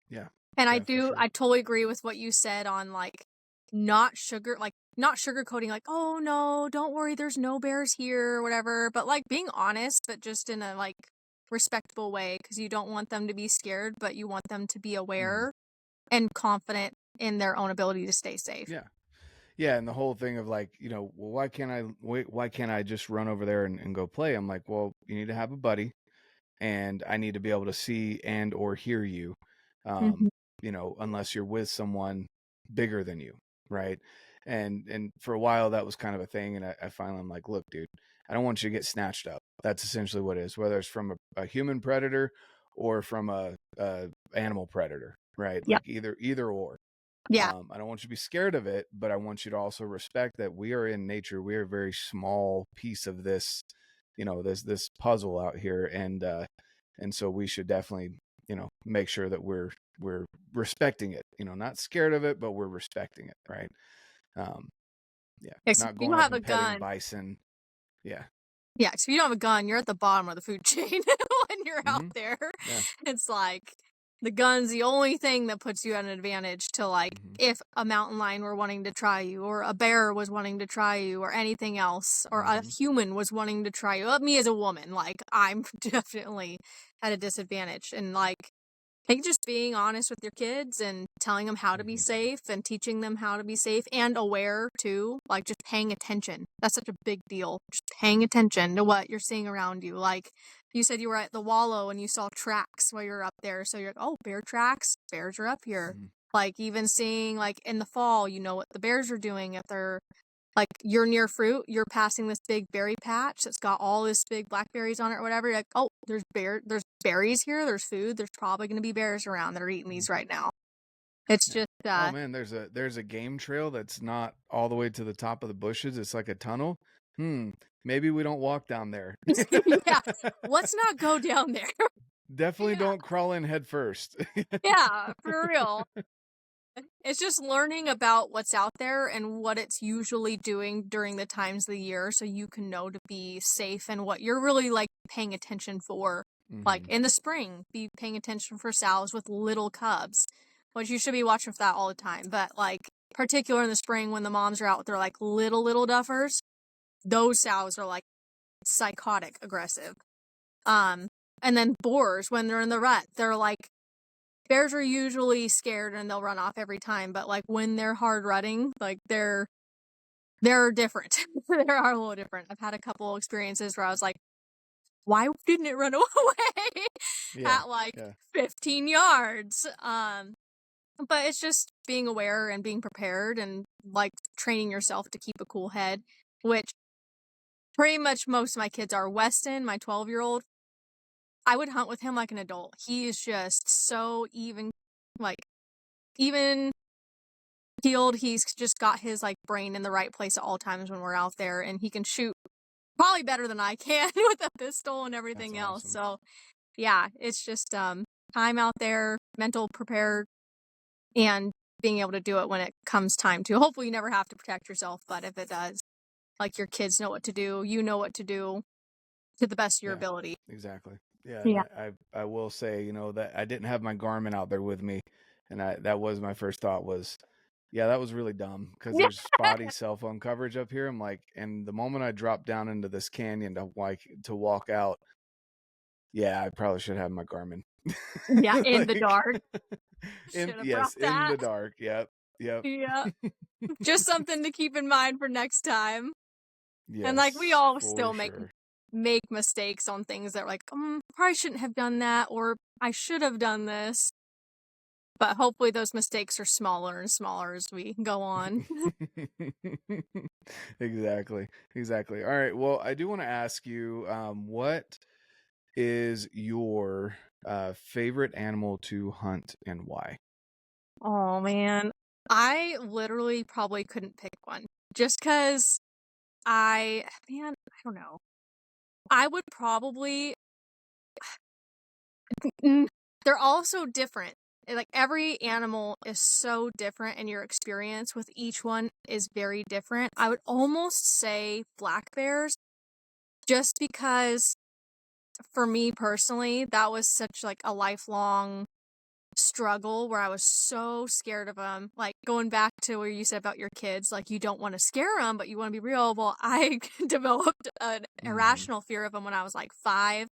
Yeah. And yeah, for sure. I totally agree with what you said on like not sugarcoating, like, oh no, don't worry, there's no bears here or whatever. But like being honest, but just in a like respectable way, because you don't want them to be scared, but you want them to be aware and confident in their own ability to stay safe. Yeah. Yeah, and the whole thing of like, you know, well, why can't I just run over there and go play? I'm like, well, you need to have a buddy, and I need to be able to see and or hear you, you know, unless you're with someone bigger than you, right? And for a while that was kind of a thing, and I finally I'm like, look, dude, I don't want you to get snatched up. That's essentially what it is, whether it's from a human predator or from a animal predator, right? Yep. Like either or. Yeah. I don't want you to be scared of it, but I want you to also respect that we are in nature. We are a very small piece of this, you know, this puzzle out here, and so we should definitely, you know, make sure that we're respecting it. You know, not scared of it, but we're respecting it, right? Yeah, Except not you going don't up have a and petting gun. bison. Yeah, Yeah, so if you don't have a gun, you're at the bottom of the food chain when you're out there. Yeah. It's like the gun's the only thing that puts you at an advantage to like if a mountain lion were wanting to try you, or a bear was wanting to try you, or anything else, or a human was wanting to try you. Me as a woman, like I'm definitely at a disadvantage. And like I think just being honest with your kids and telling them how to be safe and teaching them how to be safe and aware too, like just paying attention. That's such a big deal. Just paying attention to what you're seeing around you. Like you said you were at the wallow and you saw tracks while you're up there. So you're like, oh, bear tracks, bears are up here. Like even seeing like in the fall, you know what the bears are doing if they're like you're near fruit, you're passing this big berry patch that's got all this big blackberries on it or whatever. You're like, oh, there's berries here, there's food, there's probably going to be bears around that are eating these right now. It's just oh man, there's a game trail that's not all the way to the top of the bushes. It's like a tunnel. Maybe we don't walk down there. Yeah, let's not go down there. Definitely don't crawl in head first. Yeah, for real. It's just learning about what's out there and what it's usually doing during the times of the year so you can know to be safe and what you're really like paying attention for. Like in the spring, be paying attention for sows with little cubs, which you should be watching for that all the time. But like particular in the spring when the moms are out with their like little duffers, those sows are like psychotic aggressive. And then boars when they're in the rut, they're like bears are usually scared and they'll run off every time, but like when they're hard rutting, like they're different. They are a little different. I've had a couple experiences where I was like, why didn't it run away at like 15 yards? But it's just being aware and being prepared and like training yourself to keep a cool head, which pretty much most of my kids are. Weston, my 12-year-old, I would hunt with him like an adult. He is just so even keeled. He's just got his like brain in the right place at all times when we're out there, and he can shoot probably better than I can with a pistol and everything else. So yeah, it's just time out there, mental prepared, and being able to do it when it comes time to. Hopefully you never have to protect yourself, but if it does, like your kids know what to do, you know what to do to the best of your ability. Exactly. Yeah. I will say, you know, that I didn't have my Garmin out there with me, and that was my first thought was, yeah, that was really dumb because there's spotty cell phone coverage up here. I'm like, and the moment I dropped down into this canyon to walk out, yeah, I probably should have my Garmin. Yeah, in the dark. In the dark. Yep. Yeah. Just something to keep in mind for next time. Yes, and like we all still make mistakes on things that are like, probably shouldn't have done that, or I should have done this. But hopefully those mistakes are smaller and smaller as we go on. Exactly. All right. Well, I do want to ask you, what is your favorite animal to hunt and why? Oh man. I literally probably couldn't pick one. Just because I don't know. I would probably Mm, they're all so different. Like every animal is so different, and your experience with each one is very different. I would almost say black bears, just because for me personally, that was such like a lifelong struggle where I was so scared of them. Like going back to where you said about your kids, like you don't want to scare them, but you want to be real. Well, I developed an Mm-hmm. irrational fear of them when I was like 5,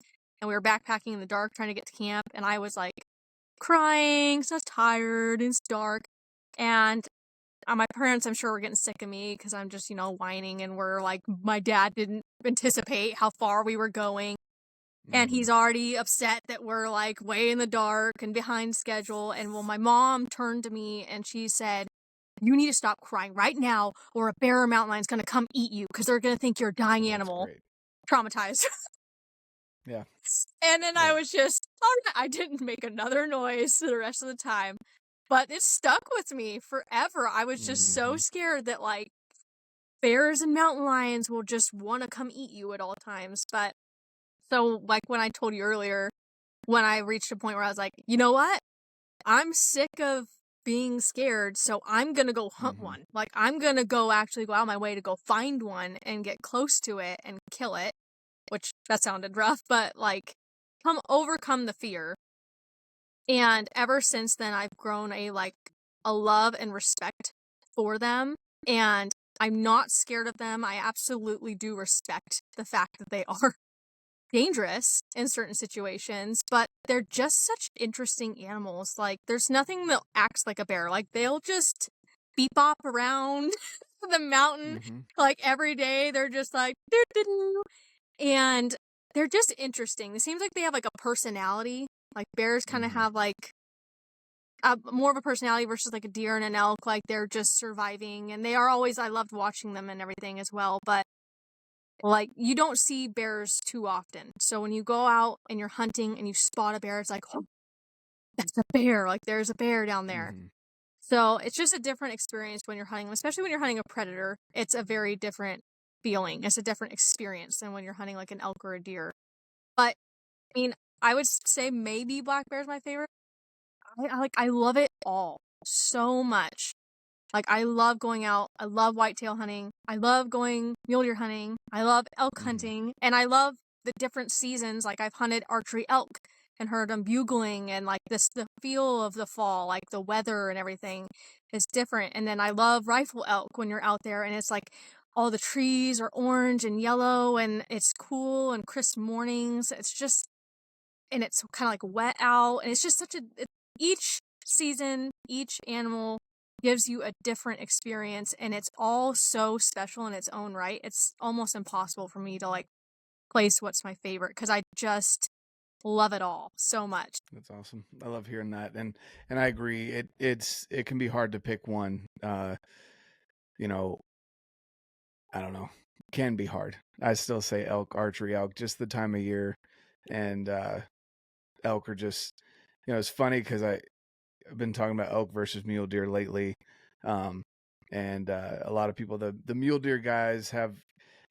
and we were backpacking in the dark trying to get to camp, and I was like crying, so I was tired, and it's dark. And my parents, I'm sure, were getting sick of me because I'm just, whining, and we're like, my dad didn't anticipate how far we were going. And Mm-hmm. he's already upset that we're like way in the dark and behind schedule. And well, my mom turned to me and she said, "You need to stop crying right now, or a bear or mountain lion's gonna come eat you because they're gonna think you're a dying Oh, that's animal." great. Traumatized. Yeah. And then I Yep. was just, all right. I didn't make another noise the rest of the time. But it stuck with me forever. I was just so Mm-hmm. scared that like bears and mountain lions will just want to come eat you at all times. But so like when I told you earlier, when I reached a point where I was like, you know what? I'm sick of being scared, so I'm gonna go hunt Mm-hmm. one. Like I'm gonna go actually go out my way to go find one and get close to it and kill it. Which that sounded rough, but like overcome the fear. And ever since then, I've grown a love and respect for them. And I'm not scared of them. I absolutely do respect the fact that they are dangerous in certain situations, but they're just such interesting animals. Like, there's nothing that acts like a bear. Like, they'll just beep bop around the mountain Mm-hmm. like every day. They're just like, doo doo doo. And they're just interesting. It seems like they have like a personality. Like, bears kind of Mm-hmm. have like more of a personality versus like a deer and an elk. Like, they're just surviving, and they are always, I loved watching them and everything as well. But like, you don't see bears too often. So when you go out and you're hunting and you spot a bear, it's like, oh, that's a bear. Like, there's a bear down there. Mm-hmm. So it's just a different experience when you're hunting, especially when you're hunting a predator. It's a very different feeling. It's a different experience than when you're hunting like an elk or a deer. But I mean, I would say maybe black bear is my favorite. I love it all so much. Like, I love going out. I love whitetail hunting. I love going mule deer hunting. I love elk Mm-hmm. hunting. And I love the different seasons. Like, I've hunted archery elk and heard them bugling, and like the feel of the fall, like the weather and everything is different. And then I love rifle elk when you're out there and it's like all the trees are orange and yellow and it's cool and crisp mornings. It's just, and it's kind of like wet out, and it's just each season, each animal gives you a different experience, and it's all so special in its own right. It's almost impossible for me to like place what's my favorite because I just love it all so much. That's awesome. I love hearing that, and I agree. It can be hard to pick one. You know, I don't know. Can be hard. I still say elk, archery elk, just the time of year, and elk are just, it's funny because I've been talking about elk versus mule deer lately, um, and a lot of people, the mule deer guys have.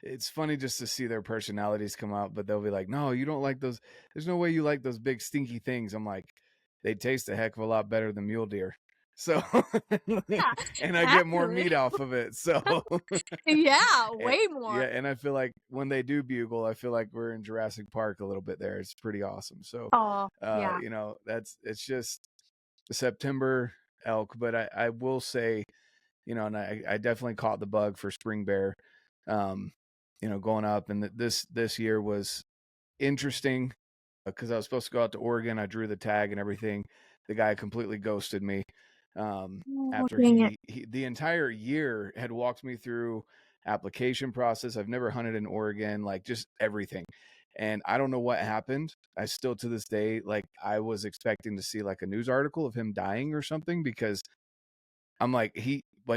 It's funny just to see their personalities come out, but they'll be like, "No, you don't like those. There's no way you like those big stinky things." I'm like, they taste a heck of a lot better than mule deer. So, Yeah, and I get more actually. meat off of it. So, Yeah, Eh, way yeah, more. and I feel like when they do bugle, I feel like we're in Jurassic Park a little bit there. It's pretty awesome. So, Oh, yeah. it's just September elk, but I will say, and I definitely caught the bug for spring bear, um, going up, and this year was interesting because I was supposed to go out to Oregon. I drew the tag and everything. The guy completely ghosted me. Oh, After dang it. he the entire year had walked me through application process. I've never hunted in Oregon, like just everything. And I don't know what happened. I still to this day, like I was expecting to see like a news article of him dying or something because I'm like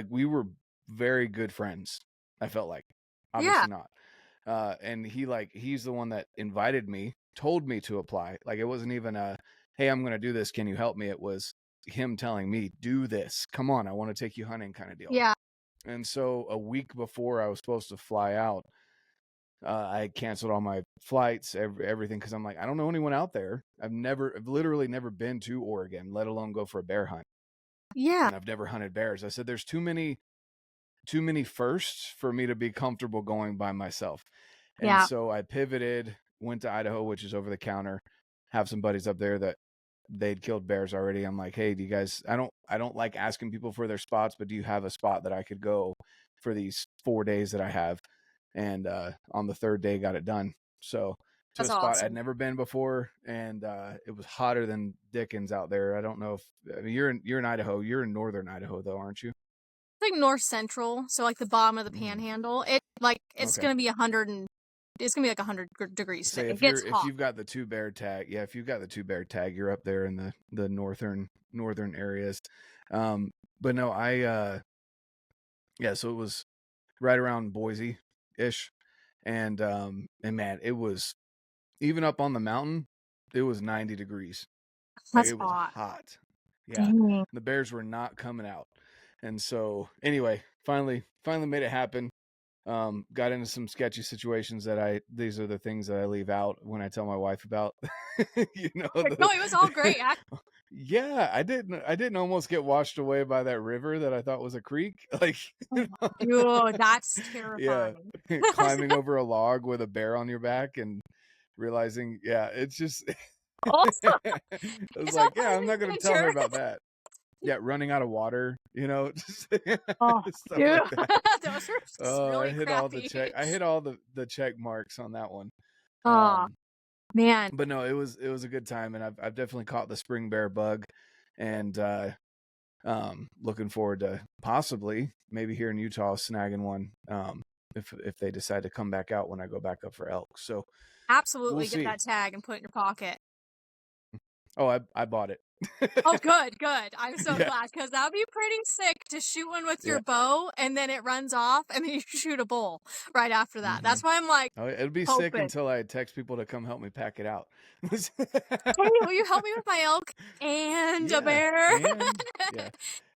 we were very good friends. I felt like Yeah. obviously not. And he's the one that invited me, told me to apply. Like, it wasn't even hey, I'm going to do this. Can you help me? It was him telling me, do this. Come on. I want to take you hunting kind of deal. Yeah. And so a week before I was supposed to fly out, I canceled all my flights, everything. Cause I'm like, I don't know anyone out there. I've literally never been to Oregon, let alone go for a bear hunt. Yeah. And I've never hunted bears. I said, there's too many firsts for me to be comfortable going by myself. And Yeah. so I pivoted, went to Idaho, which is over the counter, have some buddies up there that they'd killed bears already. I'm like, hey, do you guys, I don't like asking people for their spots, but do you have a spot that I could go for these 4 days that I have? And on the third day, got it done. So to That's a spot awesome. I'd never been before, and it was hotter than Dickens out there. I don't know if I mean, you're in Idaho. You're in northern Idaho, though, aren't you? It's like north central, so like the bottom of the Mm. panhandle. It's Okay. gonna be 100 and it's gonna be like 100 degrees Say today. It if gets hot. you've got the 2 bear tag, if you've got the 2 bear tag, you're up there in the northern areas. But no, so it was right around Boise ish, and man, it was even up on the mountain, it was 90 degrees. Like, That's it was hot. hot. Yeah, Dang. the bears were not coming out, and so anyway, finally made it happen. Got into some sketchy situations these are the things that I leave out when I tell my wife about. No, it was all great. Yeah, I didn't almost get washed away by that river that I thought was a creek. Like, Dude, that's yeah, terrifying. climbing over a log with a bear on your back and realizing, it's just, Also, I was it's not like, funny I'm when not you going to get tell her your about that. Yeah, running out of water, just Oh, stuff dude. like that. Those were just Oh, really I hit crappy. all the check marks on that one. Oh, man. But no, it was a good time, and I've definitely caught the spring bear bug, and looking forward to possibly maybe here in Utah snagging one if they decide to come back out when I go back up for elk. So Absolutely we'll get see. that tag and put it in your pocket. Oh, I bought it. Oh, good. I'm so Yeah. glad, because that would be pretty sick to shoot one with your Yeah. bow and then it runs off and then you shoot a bull right after that. That's why I'm like, Oh, it'll be sick hoping. until I text people to come help me pack it out. Hey, will you help me with my elk and a bear?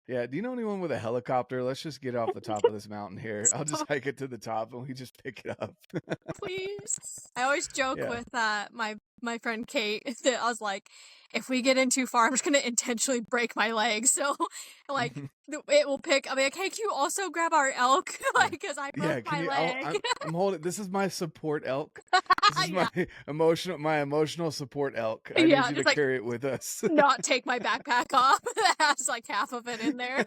Yeah. Do you know anyone with a helicopter? Let's just get off the top of this mountain here. I'll just hike it to the top and we just pick it up. Please. I always joke Yeah. with my friend Kate that I was like, if we get in too far, I'm just gonna intentionally break my leg. So like it will pick. I'll be like, hey, can you also grab our elk? Like, because I broke my leg. I'm holding. This is my support elk. This is Yeah. my emotional support elk. I Yeah, need you to like, carry it with us. Not take my backpack off. That has like half of it in there.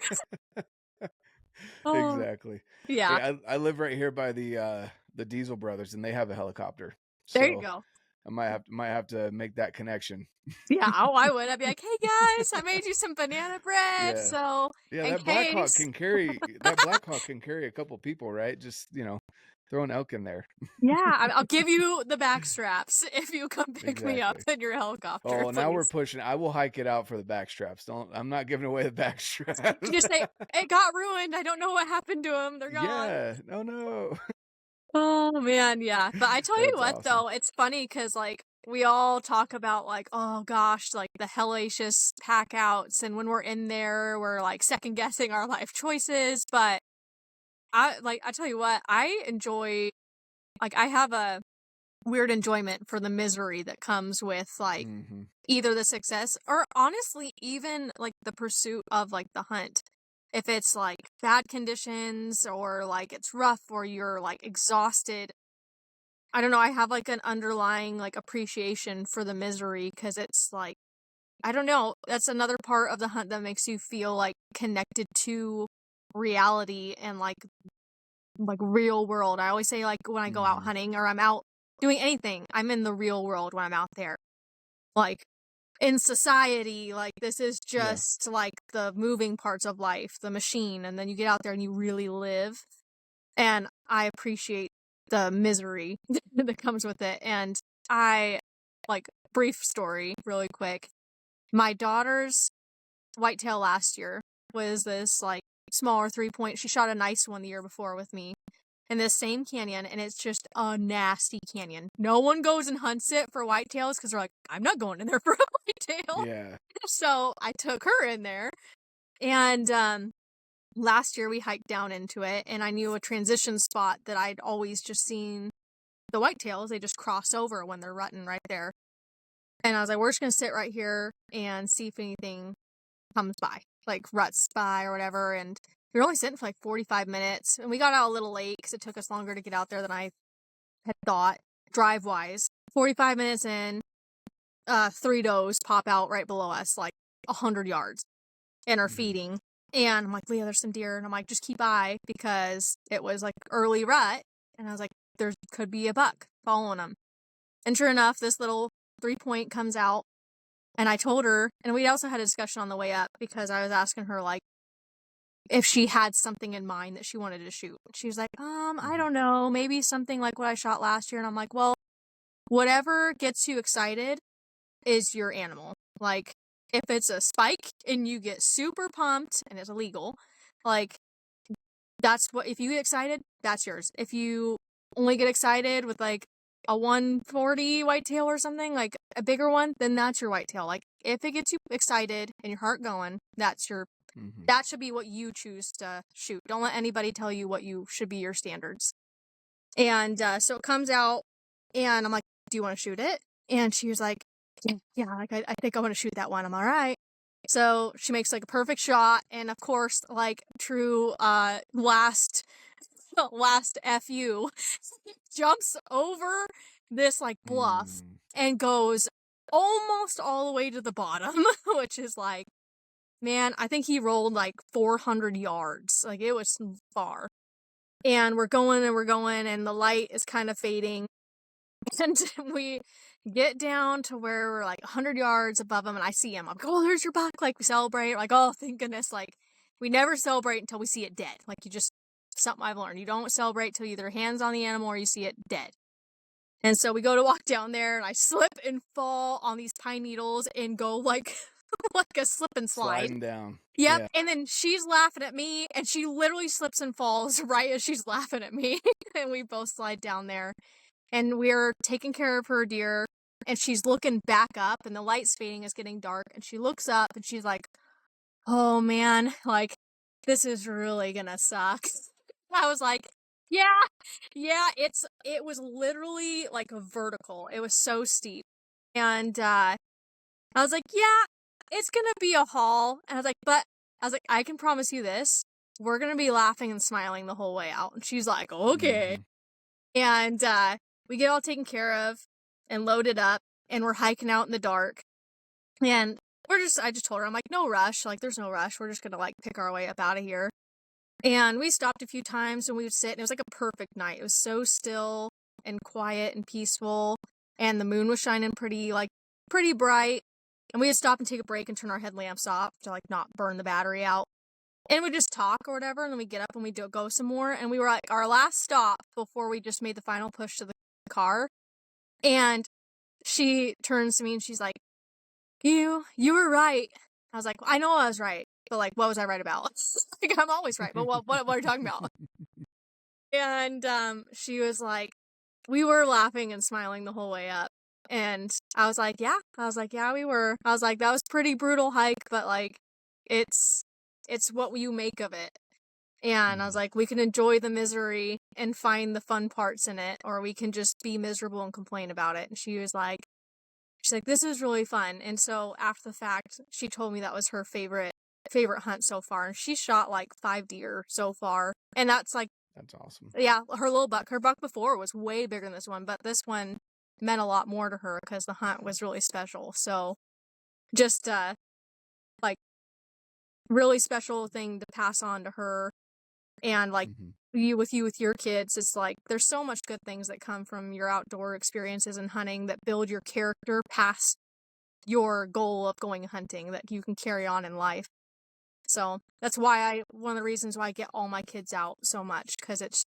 Oh, Exactly. yeah. Hey, I live right here by the Diesel brothers, and they have a helicopter. There you So go. I might have to make that connection. Yeah, oh, I would. I'd be like, hey guys, I made you some banana bread. Yeah. So Yeah, in that Blackhawk case. can carry a couple people, right? Just throw an elk in there. Yeah, I'll give you the back straps if you come pick me up Exactly. in your helicopter. Oh, now we're please. pushing. I will hike it out for the back straps. I'm not giving away the back straps. You just say it got ruined. I don't know what happened to them. They're gone. Yeah. No. Oh man, yeah. But I tell you That's what, awesome. though, it's funny because like we all talk about like, oh gosh, like the hellacious pack outs, and when we're in there, we're like second guessing our life choices. But I tell you what, I enjoy. Like, I have a weird enjoyment for the misery that comes with like either the success or honestly even like the pursuit of like the hunt. If it's like bad conditions or like it's rough or you're like exhausted, I don't know, I have like an underlying like appreciation for the misery because it's like, I don't know, that's another part of the hunt that makes you feel like connected to reality and like real world. I always say like when I go out hunting or I'm out doing anything, I'm in the real world when I'm out there. Like in society, like this is just like the moving parts of life, the machine, and then you get out there and you really live. And I appreciate the misery that comes with it. And I like, brief story really quick. My daughter's whitetail last year was this like smaller 3-point. She shot a nice one the year before with me. in this same canyon, and it's just a nasty canyon. No one goes and hunts it for whitetails because they're like, I'm not going in there for a whitetail. Yeah. So I took her in there, and last year we hiked down into it, and I knew a transition spot that I'd always just seen the whitetails. They just cross over when they're rutting right there. And I was like, we're just going to sit right here and see if anything comes by, like ruts by or whatever. And we were only sitting for like 45 minutes, and we got out a little late because it took us longer to get out there than I had thought, drive-wise. 45 minutes in, 3 does pop out right below us, like 100 yards, and are feeding. And I'm like, Leah, there's some deer. And I'm like, just keep eye, because it was like early rut. And I was like, there could be a buck following them. And sure enough, this little 3-point comes out. And I told her, and we also had a discussion on the way up, because I was asking her, like, if she had something in mind that she wanted to shoot. She was like, I don't know, maybe something like what I shot last year. And I'm like, well, whatever gets you excited is your animal. Like, if it's a spike and you get super pumped, and it's illegal, like, that's what, if you get excited, that's yours. If you only get excited with like a 140 whitetail or something, like a bigger one, then that's your whitetail. Like, if it gets you excited and your heart going, that's your, that should be what you choose to shoot. Don't let anybody tell you what you should be your standards. And so it comes out, and I'm like, do you want to shoot it? And she was like, yeah, like, I think I want to shoot that one. I'm all right. So she makes like a perfect shot, and of course, like true last FU, jumps over this like bluff and goes almost all the way to the bottom, which is like, man, I think he rolled like 400 yards. Like, it was far. And we're going, and the light is kind of fading. And we get down to where we're like 100 yards above him, and I see him. I'm like, oh, there's your buck. Like, we celebrate. Like, oh, thank goodness. Like, we never celebrate until we see it dead. Like, you just, something I've learned. You don't celebrate till either hands on the animal or you see it dead. And so we go to walk down there, and I slip and fall on these pine needles and go like, like a slip and slide. Sliding down. Yep. Yeah. And then she's laughing at me, and she literally slips and falls right as she's laughing at me. And we both slide down there. And we're taking care of her deer, and she's looking back up, and the light's fading, it's getting dark, and she looks up, and she's like, oh man, like, this is really gonna suck. I was like, yeah, it was literally like a vertical. It was so steep. And I was like, yeah, it's gonna be a haul. And I was like, I can promise you this, we're gonna be laughing and smiling the whole way out. And she's like, okay. And we get all taken care of and loaded up, and we're hiking out in the dark. And I just told her, I'm like, no rush. Like, there's no rush. We're just going to like pick our way up out of here. And we stopped a few times, and we would sit, and it was like a perfect night. It was so still and quiet and peaceful. And the moon was shining pretty bright. And we would stop and take a break and turn our headlamps off to like not burn the battery out. And we just talk or whatever, and then we get up and we go some more. And we were like our last stop before we just made the final push to the car. And she turns to me and she's like, you were right. I was like, I know I was right, but like, what was I right about? Like, I'm always right, but what are you talking about? And she was like, we were laughing and smiling the whole way up. And I was like, yeah. We were. I was like, that was pretty brutal hike, but like, it's what you make of it. And I was like, we can enjoy the misery and find the fun parts in it, or we can just be miserable and complain about it. And she's like, this is really fun. And so after the fact, she told me that was her favorite hunt so far. And she shot like 5 deer so far. And that's awesome. Yeah, her buck before was way bigger than this one, but this one meant a lot more to her because the hunt was really special. So just like, really special thing to pass on to her. And like, with your kids, it's like there's so much good things that come from your outdoor experiences and hunting that build your character past your goal of going hunting, that you can carry on in life. So that's why one of the reasons why I get all my kids out so much, because it's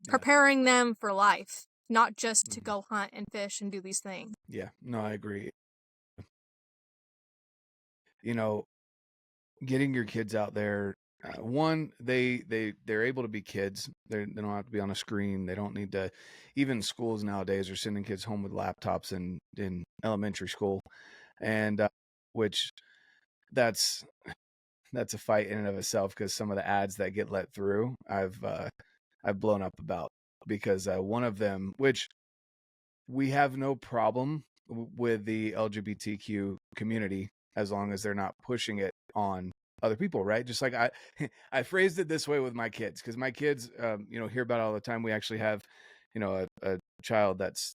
preparing them for life, not just to go hunt and fish and do these things. Yeah, no, I agree. You know, getting your kids out there One, they're able to be kids. They don't have to be on a screen. They don't need to. Even schools nowadays are sending kids home with laptops in elementary school, and which that's a fight in and of itself, because some of the ads that get let through, I've blown up about, because one of them, which we have no problem with the LGBTQ community as long as they're not pushing it on other people, right? Just like I phrased it this way with my kids, because my kids, hear about it all the time. We actually have, a child that's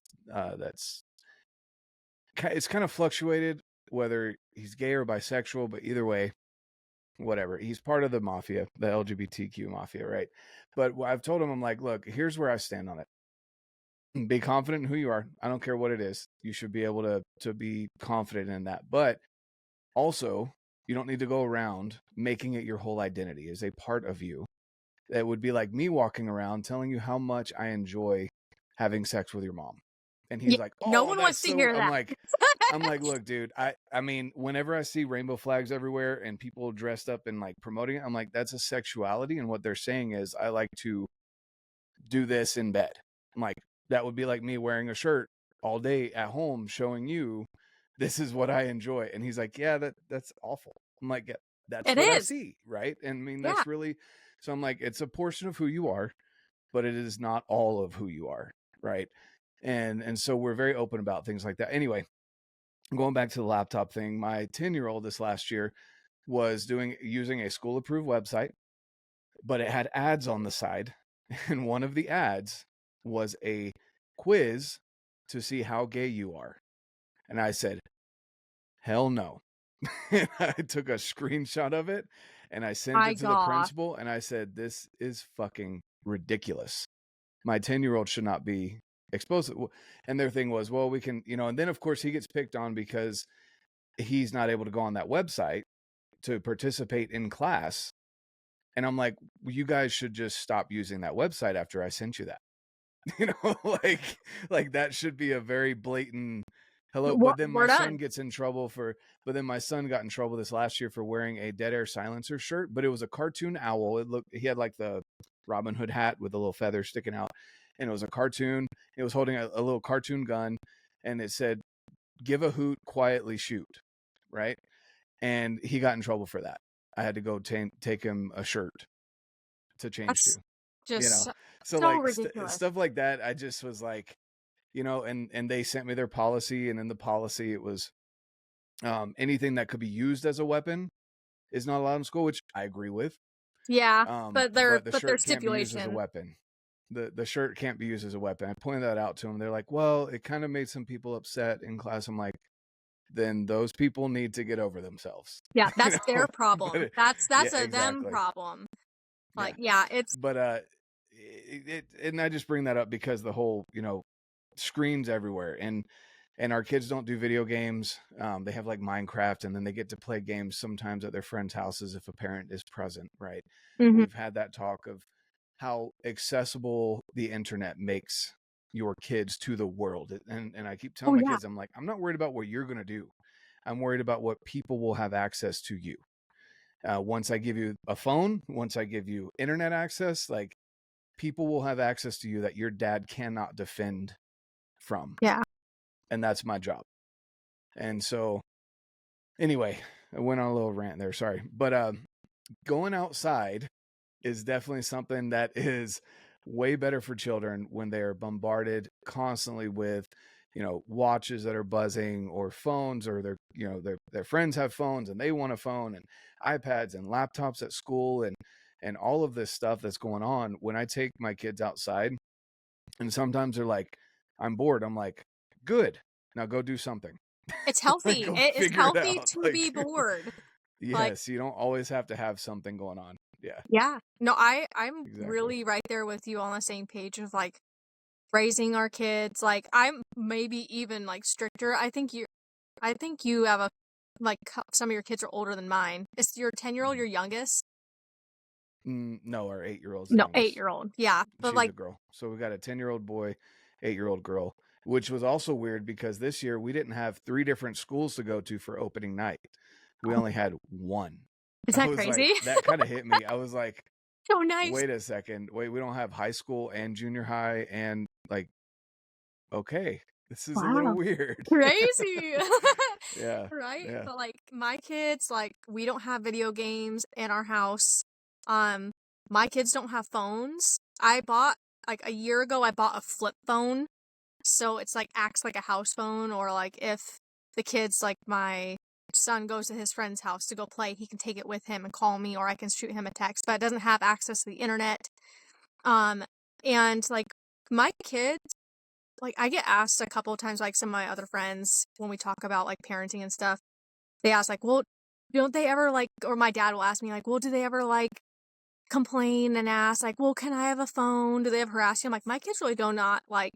it's kind of fluctuated whether he's gay or bisexual, but either way, whatever. He's part of the mafia, the LGBTQ mafia, right? But I've told him, I'm like, look, here's where I stand on it. Be confident in who you are. I don't care what it is. You should be able to be confident in that. But also, you don't need to go around making it your whole identity as a part of you. That would be like me walking around telling you how much I enjoy having sex with your mom. And he's Yeah, like, no "Oh, one that's wants to so." hear that. I'm like, look, dude. I mean, whenever I see rainbow flags everywhere and people dressed up and like promoting it, I'm like, that's a sexuality, and what they're saying is, I like to do this in bed. I'm like, that would be like me wearing a shirt all day at home showing you this is what I enjoy. And he's like, yeah, that's awful. I'm like, yeah, that's It what I is. see, right? And I mean, Yeah. that's really, so I'm like, it's a portion of who you are, but it is not all of who you are, right? And so we're very open about things like that. Anyway, going back to the laptop thing, my 10-year-old this last year was using a school approved website, but it had ads on the side. And one of the ads was a quiz to see how gay you are. And I said, hell no. And I took a screenshot of it and I sent My it to the God. principal, and I said, this is fucking ridiculous. My 10-year-old should not be exposed. And their thing was, well, we can, and then of course he gets picked on because he's not able to go on that website to participate in class. And I'm like, well, you guys should just stop using that website after I sent you that. Like that should be a very blatant hello. But then We're my son done. gets in trouble but then my son got in trouble this last year for wearing a Dead Air Silencer shirt, but it was a cartoon owl. He had like the Robin Hood hat with a little feather sticking out, and it was a cartoon. It was holding a little cartoon gun, and it said, "Give a hoot, quietly shoot," right? And he got in trouble for that. I had to go take him a shirt to change That's to, just so so like ridiculous. stuff like that. I just was like, and they sent me their policy, and in the policy it was, anything that could be used as a weapon is not allowed in school, which I agree with. Yeah, but But the their shirt can't be used as a stipulation. weapon. The shirt can't be used as a weapon. I pointed that out to them. They're like, well, it kind of made some people upset in class. I'm like, then those people need to get over themselves. Yeah, that's their problem. That's yeah, a them exactly. problem. Like, Yeah. it's But and I just bring that up because the whole, screens everywhere, and our kids don't do video games. They have like Minecraft, and then they get to play games sometimes at their friends' houses if a parent is present, right? Mhm. We've had that talk of how accessible the internet makes your kids to the world. And I keep telling my kids, I'm like, I'm not worried about what you're going to do. I'm worried about what people will have access to you. Once I give you a phone, once I give you internet access, like, people will have access to you that your dad cannot defend from. Yeah. And that's my job. And so anyway, I went on a little rant there, sorry. But going outside is definitely something that is way better for children when they're bombarded constantly with, watches that are buzzing, or phones, or their friends have phones and they want a phone, and iPads and laptops at school, and all of this stuff that's going on. When I take my kids outside, and sometimes they're like, I'm bored. I'm like, good. Now go do something. It's Like, healthy. go It is figure it healthy out. to Like, be bored. Like, yes, you don't always have to have something going on. Yeah, yeah. No, I'm exactly. really right there with you on the same page of like raising our kids. Like, I'm maybe even like stricter. I think you have some of your kids are older than mine. Is your 10-year-old your youngest? No, our 8-year-old's the No, youngest. 8-year-old. Yeah. But She's like, a girl. So we got a 10-year-old boy, 8-year-old girl, which was also weird because this year we didn't have 3 different schools to go to for opening night. We only had one. Is I that was like, crazy? that kind of hit me. I was like, So nice. wait a second. Wait, we don't have high school and junior high and like, okay, this is a little Wow. weird. Crazy. Yeah. Right? Yeah. But like my kids, like we don't have video games in our house. Um, my kids don't have phones. I bought like a year ago I bought a flip phone. So it's like acts like a house phone, or like if the kids, like my son goes to his friend's house to go play, he can take it with him and call me, or I can shoot him a text, but it doesn't have access to the internet. And like my kids, like I get asked a couple of times, like some of my other friends, when we talk about like parenting and stuff, they ask like, well, don't they ever like, or my dad will ask me like, well, do they ever like complain and ask like, well, can I have a phone? Do they ever harass you? I'm like, my kids really do not like,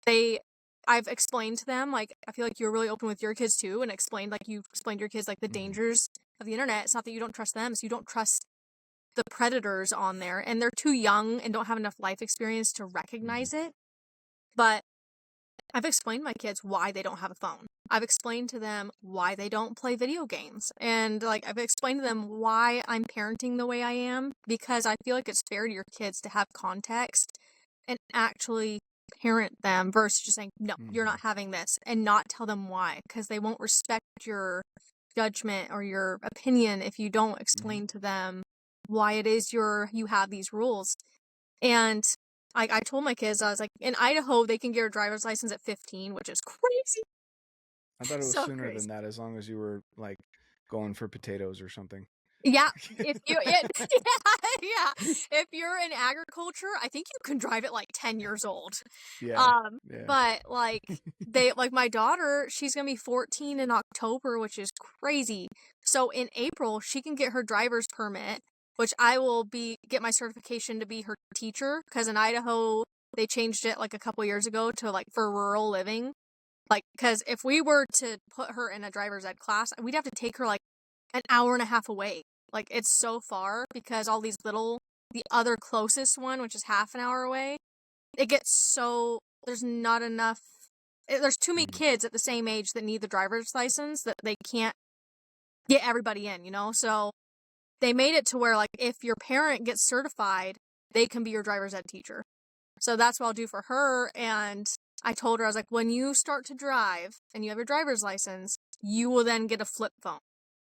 they, I've explained to them, like, I feel like you're really open with your kids too, and explained, like, you've explained to your kids, like, the dangers of the internet. It's not that you don't trust them, it's you don't trust the predators on there, and they're too young and don't have enough life experience to recognize it. But I've explained to my kids why they don't have a phone. I've explained to them why they don't play video games. And, like, I've explained to them why I'm parenting the way I am, because I feel like it's fair to your kids to have context and actually parent them versus just saying, no, you're not having this, and not tell them why, because they won't respect your judgment or your opinion if you don't explain to them why it is you have these rules. And I told my kids, I was like, in Idaho, they can get a driver's license at 15, which is crazy. I thought it was So sooner crazy. than that, as long as you were like going for potatoes or something. Yeah, if you yeah, if you're in agriculture, I think you can drive at like 10 years old. Yeah. Yeah. But like like my daughter, she's gonna be 14 in October, which is crazy. So in April, she can get her driver's permit, which I will get my certification to be her teacher, because in Idaho they changed it like a couple years ago to like for rural living. Like, because if we were to put her in a driver's ed class, we'd have to take her like an hour and a half away. Like, it's so far, because all these the other closest one, which is half an hour away, it gets so, there's not enough, there's too many kids at the same age that need the driver's license that they can't get everybody in, you know? So they made it to where, like, if your parent gets certified, they can be your driver's ed teacher. So that's what I'll do for her. And I told her, I was like, when you start to drive and you have your driver's license, you will then get a flip phone.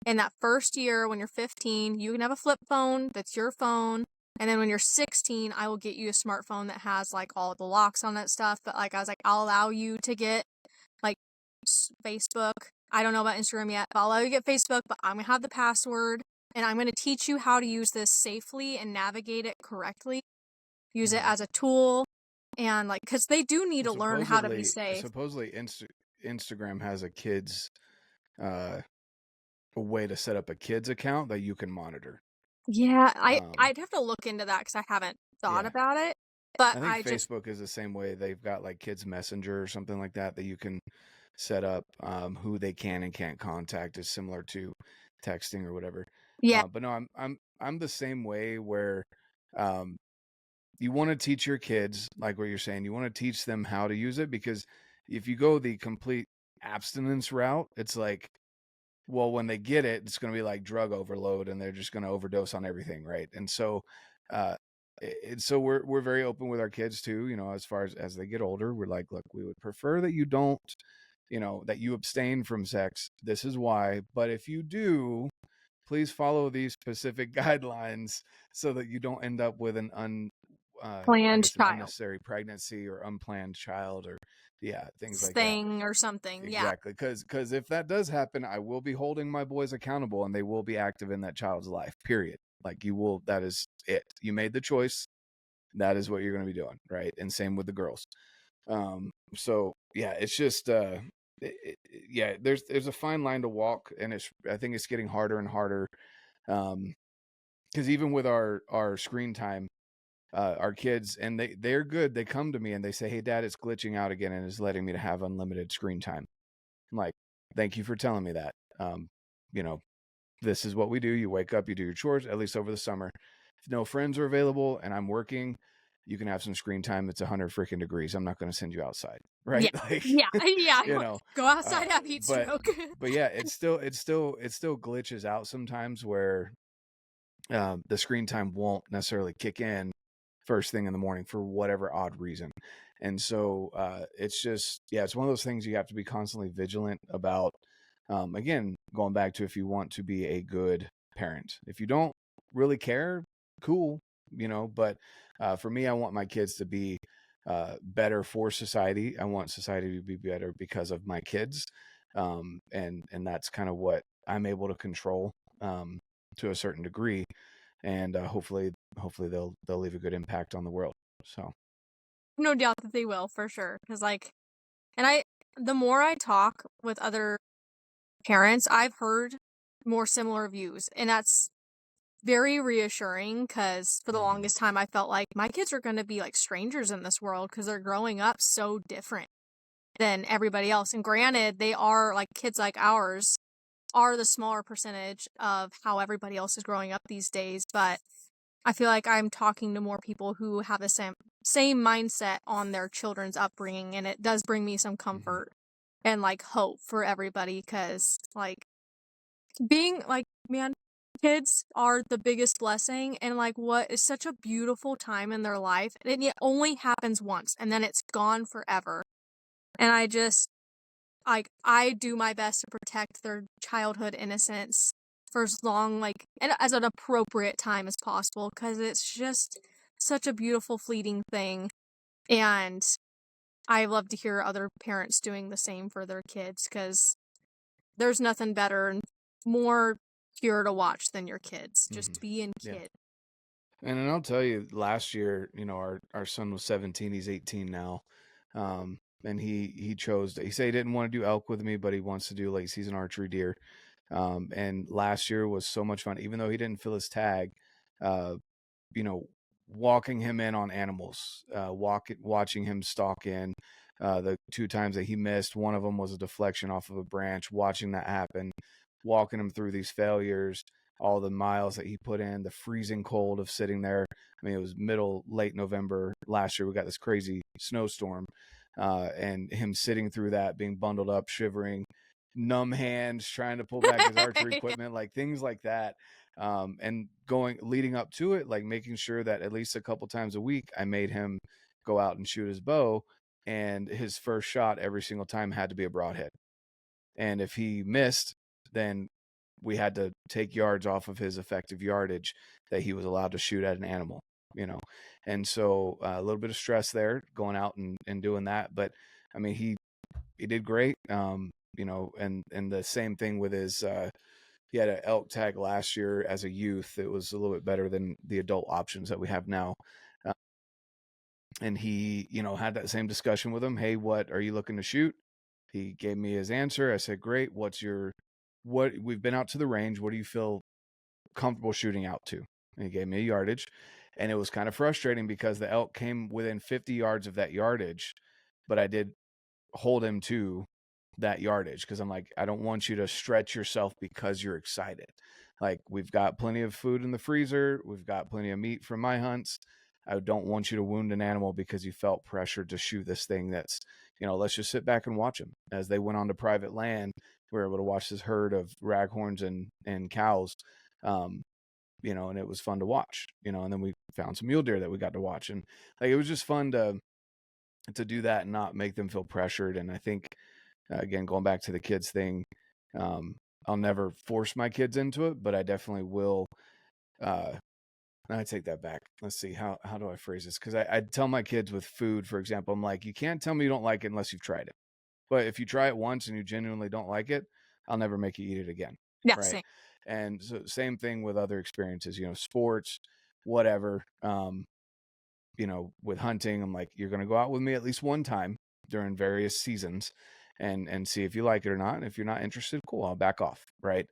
In that first year, when you're 15, you can have a flip phone that's your phone. And then when you're 16, I will get you a smartphone that has like all the locks on that stuff. But like, I was like, I'll allow you to get like Facebook. I don't know about Instagram yet, but I'll allow you to get Facebook, but I'm going to have the password, and I'm going to teach you how to use this safely and navigate it correctly. Use it as a tool. And like, because they do need to learn how to be safe. Supposedly Instagram has a kids a way to set up a kids account that you can monitor. Yeah, I'd have to look into that because I haven't thought about it. But I think Facebook is the same way. They've got like Kids Messenger or something like that you can set up who they can and can't contact. Is similar to texting or whatever. Yeah. But no, I'm the same way where you want to teach your kids, like what you're saying, you want to teach them how to use it, because if you go the complete abstinence route, it's like, well, when they get it, it's going to be like drug overload and they're just going to overdose on everything. Right. And so, so we're very open with our kids too, you know, as far as they get older, we're like, look, we would prefer that you don't, you know, that you abstain from sex. This is why. But if you do, please follow these specific guidelines so that you don't end up with an Planned child. unnecessary pregnancy or unplanned child, or things like that. Thing or something. Exactly. Because if that does happen, I will be holding my boys accountable, and they will be active in that child's life, period. Like, you will, that is it. You made the choice. That is what you're going to be doing. Right. And same with the girls. So yeah, it's just, there's a fine line to walk, and I think it's getting harder and harder. Because even with our screen time, our kids, and they're good. They come to me and they say, "Hey, Dad, it's glitching out again and is letting me to have unlimited screen time." I'm like, "Thank you for telling me that. You know, this is what we do. You wake up, you do your chores, at least over the summer. If no friends are available and I'm working, you can have some screen time that's 100 freaking degrees. I'm not going to send you outside, Yeah. right? Like, Yeah. you know, Go outside, have heat but stroke. yeah, it still glitches out sometimes where the screen time won't necessarily kick in first thing in the morning for whatever odd reason. And so it's just, yeah, it's one of those things you have to be constantly vigilant about. Again, going back to, if you want to be a good parent, if you don't really care, cool, but for me, I want my kids to be better for society. I want society to be better because of my kids. And that's kind of what I'm able to control to a certain degree. And hopefully they'll leave a good impact on the world. So No doubt that they will, for sure. Because, like, the more I talk with other parents, I've heard more similar views. And that's very reassuring, because for the longest time, I felt like my kids are going to be like strangers in this world because they're growing up so different than everybody else. And granted, they are, like, kids like ours are the smaller percentage of how everybody else is growing up these days. But I feel like I'm talking to more people who have the same mindset on their children's upbringing, and it does bring me some comfort and, like, hope for everybody, because, like, being, like, man, kids are the biggest blessing, and, like, what is such a beautiful time in their life, and it only happens once, and then it's gone forever. And I just, like, I do my best to protect their childhood innocence for as long, like, and as an appropriate time as possible, because it's just such a beautiful, fleeting thing. And I love to hear other parents doing the same for their kids, because there's nothing better and more pure to watch than your kids just being kid. And I'll tell you, last year, our son was 17, he's 18 now. And he chose he said he didn't want to do elk with me, but he wants to do late season archery deer. And last year was so much fun, even though he didn't fill his tag. You know, walking him in on animals, watching him stalk in. The 2 times that he missed, one of them was a deflection off of a branch, watching that happen, walking him through these failures, all the miles that he put in, the freezing cold of sitting there. I mean, it was late November last year. We got this crazy snowstorm, and him sitting through that, being bundled up, shivering, numb hands, trying to pull back his archery equipment, like things like that. And leading up to it, like making sure that at least a couple times a week, I made him go out and shoot his bow. And his first shot every single time had to be a broadhead. And if he missed, then we had to take yards off of his effective yardage that he was allowed to shoot at an animal, And so a little bit of stress there going out and doing that. But I mean, he did great. And the same thing with his, he had an elk tag last year as a youth. It was a little bit better than the adult options that we have now. And he, had that same discussion with him. Hey, what are you looking to shoot? He gave me his answer. I said, great. We've been out to the range. What do you feel comfortable shooting out to? And he gave me a yardage. And it was kind of frustrating because the elk came within 50 yards of that yardage, but I did hold him to that yardage because I'm like, I don't want you to stretch yourself because you're excited. Like, we've got plenty of food in the freezer. We've got plenty of meat from my hunts. I don't want you to wound an animal because you felt pressured to shoot this thing that's, let's just sit back and watch them. As they went on to private land, we were able to watch this herd of raghorns and cows, and it was fun to watch, and then we found some mule deer that we got to watch. And like, it was just fun to do that and not make them feel pressured. And I think, again, going back to the kids thing, I'll never force my kids into it, but I definitely will. I take that back. Let's see, how do I phrase this? Because I tell my kids with food, for example, I'm like, you can't tell me you don't like it unless you've tried it. But if you try it once and you genuinely don't like it, I'll never make you eat it again. Yeah, right. same. And so same thing with other experiences, sports, whatever. With hunting, I'm like, you're going to go out with me at least one time during various seasons and see if you like it or not. And if you're not interested, cool, I'll back off. Right.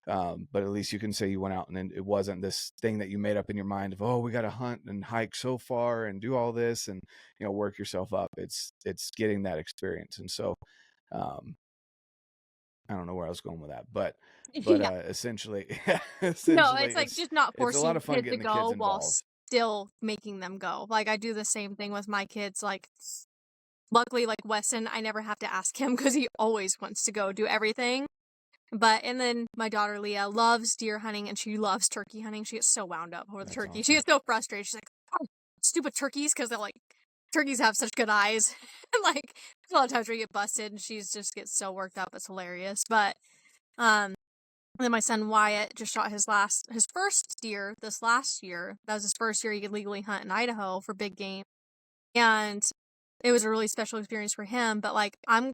But at least you can say you went out and it wasn't this thing that you made up in your mind of, oh, we got to hunt and hike so far and do all this and, work yourself up. It's getting that experience. And so, I don't know where I was going with that, but Yeah. essentially, No, it's like just not it's a lot forcing of fun kids to getting the go kids while involved. still making them go. Like, I do the same thing with my kids. Like, luckily, like Weston, I never have to ask him because he always wants to go do everything. And then my daughter Leah loves deer hunting and she loves turkey hunting. She gets so wound up over the That's turkey. awesome. She gets so frustrated. She's like, oh, stupid turkeys, because they're like, turkeys have such good eyes. And like, a lot of times we get busted and she just gets so worked up. It's hilarious. But then my son Wyatt just shot his first deer this last year. That was his first year he could legally hunt in Idaho for big game. And it was a really special experience for him. But like, I'm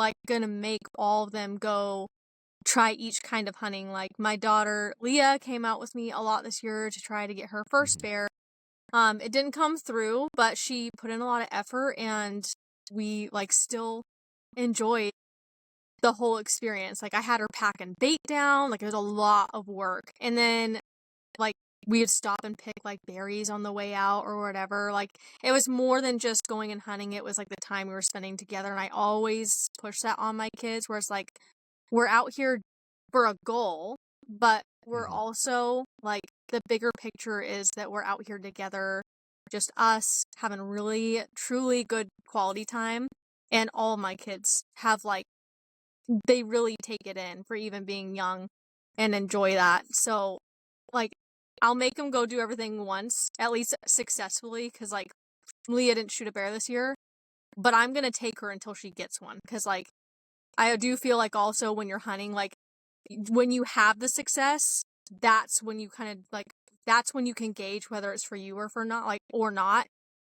like gonna make all of them go try each kind of hunting. Like, my daughter Leah came out with me a lot this year to try to get her first bear. It didn't come through, but she put in a lot of effort and we like still enjoyed the whole experience. Like, I had her packing bait down, like it was a lot of work. And then like we would stop and pick like berries on the way out or whatever. Like, it was more than just going and hunting. It was like the time we were spending together. And I always push that on my kids, where it's like, we're out here for a goal, but we're also like, the bigger picture is that we're out here together, just us having really, truly good quality time. And all my kids have like, they really take it in for even being young and enjoy that. So like, I'll make them go do everything once, at least successfully, because like Leah didn't shoot a bear this year, but I'm gonna take her until she gets one, because like, I do feel like also when you're hunting, like when you have the success, that's when you kind of like, that's when you can gauge whether it's for you or for not, like, or not.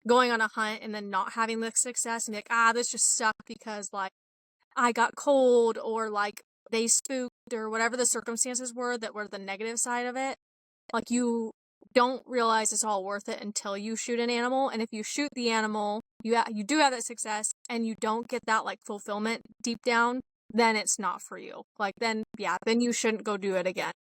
Going on a hunt and then not having the success and be like, this just sucked because like I got cold or like they spooked or whatever the circumstances were that were the negative side of it. Like, you don't realize it's all worth it until you shoot an animal. And if you shoot the animal, you do have that success and you don't get that like fulfillment deep down, then it's not for you. Like, then you shouldn't go do it again.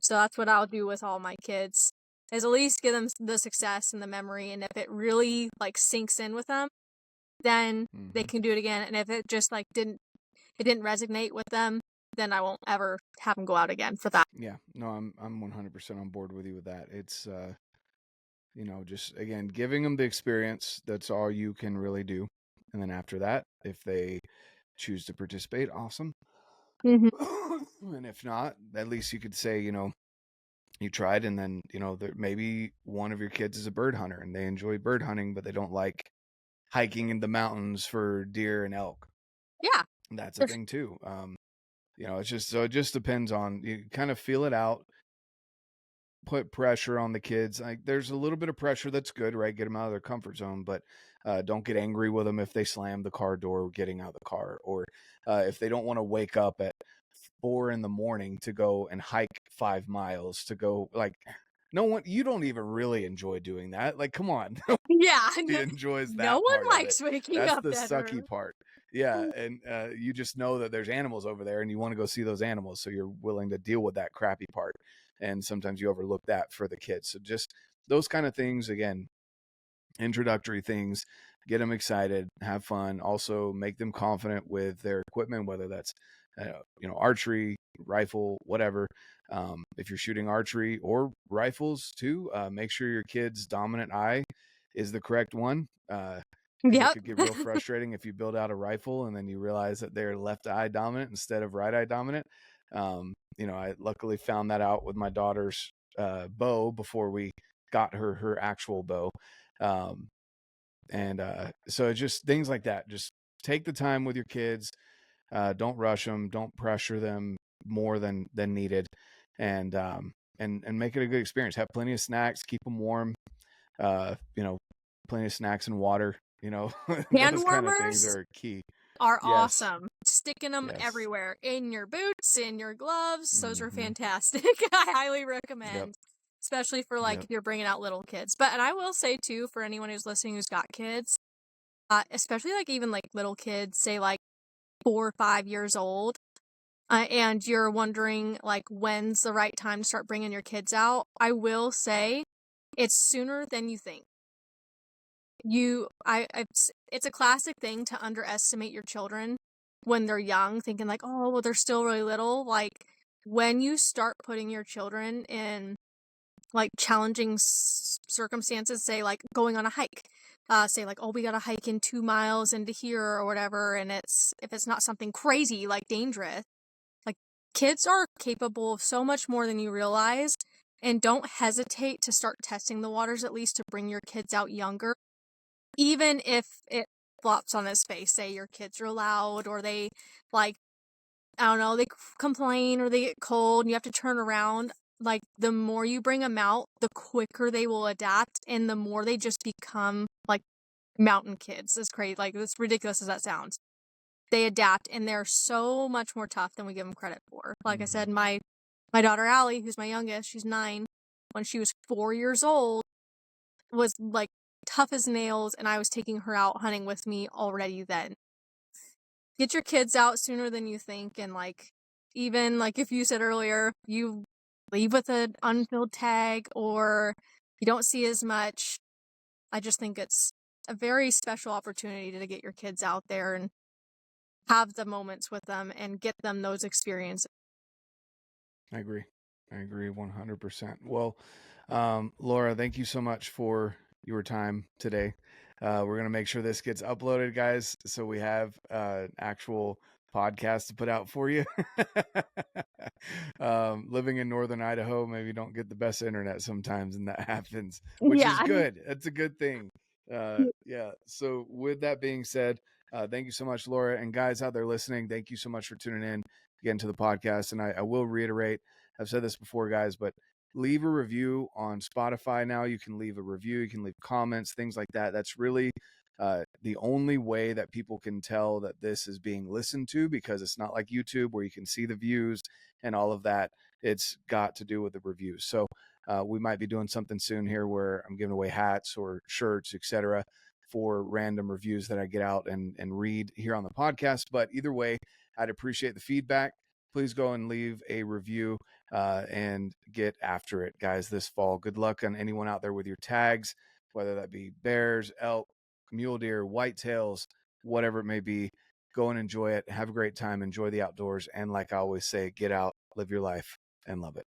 So that's what I'll do with all my kids, is at least give them the success and the memory. And if it really like sinks in with them, then they can do it again. And if it just like didn't resonate with them, then I won't ever have them go out again for that. Yeah, no, I'm 100% on board with you with that. It's just again giving them the experience. That's all you can really do. And then after that, if they choose to participate, awesome. And if not, at least you could say, you tried, and then maybe one of your kids is a bird hunter and they enjoy bird hunting, but they don't like hiking in the mountains for deer and elk. Yeah, that's a thing too. It's just, so it just depends on, you kind of feel it out, put pressure on the kids. Like, there's a little bit of pressure that's good, right? Get them out of their comfort zone, but don't get angry with them if they slam the car door getting out of the car, or if they don't want to wake up at 4 a.m. to go and hike 5 miles to go. Like, no one, you don't even really enjoy doing that. Like, come on. Yeah, He enjoys that. no one part likes of it. waking That's up the that sucky early. part. Yeah, and you just know that there's animals over there, and you want to go see those animals, so you're willing to deal with that crappy part. And sometimes you overlook that for the kids. So just those kind of things, again, introductory things, get them excited, have fun. Also, make them confident with their equipment, whether that's archery, rifle, whatever. If you're shooting archery or rifles too, make sure your kid's dominant eye is the correct one. It could get real frustrating if you build out a rifle and then you realize that they're left eye dominant instead of right eye dominant. I luckily found that out with my daughter's bow before we got her actual bow. So it's just things like that. Just take the time with your kids. Don't rush them. Don't pressure them more than needed, and make it a good experience. Have plenty of snacks. Keep them warm. Plenty of snacks and water. Hand those kind of things are key. Are awesome. Sticking them everywhere, in your boots, in your gloves. Those are fantastic. I highly recommend, especially for like if you're bringing out little kids. And I will say too, for anyone who's listening who's got kids, especially like even like little kids, say like 4 or 5 years old, and you're wondering like when's the right time to start bringing your kids out, I will say it's sooner than you think. It's a classic thing to underestimate your children when they're young, thinking like, oh, well, they're still really little. Like, when you start putting your children in like challenging circumstances, say like going on a hike. Say like, oh, we got to hike in 2 miles into here or whatever, and if it's not something crazy like dangerous, like kids are capable of so much more than you realize, and don't hesitate to start testing the waters, at least to bring your kids out younger, even if it flops on its face. Say your kids are loud, or they like, I don't know, they complain or they get cold and you have to turn around. Like, the more you bring them out, the quicker they will adapt, and the more they just become like mountain kids. It's crazy. Like, as ridiculous as that sounds. They adapt, and they're so much more tough than we give them credit for. Like I said, my daughter Allie, who's my youngest, she's 9. When she was 4 years old, was like tough as nails, and I was taking her out hunting with me already then. Get your kids out sooner than you think, and like, even like if you said earlier, you leave with an unfilled tag or you don't see as much, I just think it's a very special opportunity to get your kids out there and have the moments with them and get them those experiences. I agree. I agree 100%. Well, Laura, thank you so much for your time today. We're going to make sure this gets uploaded, guys, so we have actual podcast to put out for you. Living in northern Idaho, maybe don't get the best internet sometimes, and that happens, which is good. That's a good thing. Yeah. So with that being said, thank you so much, Laura. And guys out there listening, thank you so much for tuning in again to the podcast. And I will reiterate, I've said this before, guys, but leave a review on Spotify now. You can leave a review, you can leave comments, things like that. That's really the only way that people can tell that this is being listened to, because it's not like YouTube where you can see the views and all of that. It's got to do with the reviews. So we might be doing something soon here where I'm giving away hats or shirts, etc., for random reviews that I get out and read here on the podcast. But either way, I'd appreciate the feedback. Please go and leave a review and get after it, guys, this fall. Good luck on anyone out there with your tags, whether that be bears, elk, mule deer, whitetails, whatever it may be. Go and enjoy it. Have a great time. Enjoy the outdoors. And like I always say, get out, live your life, and love it.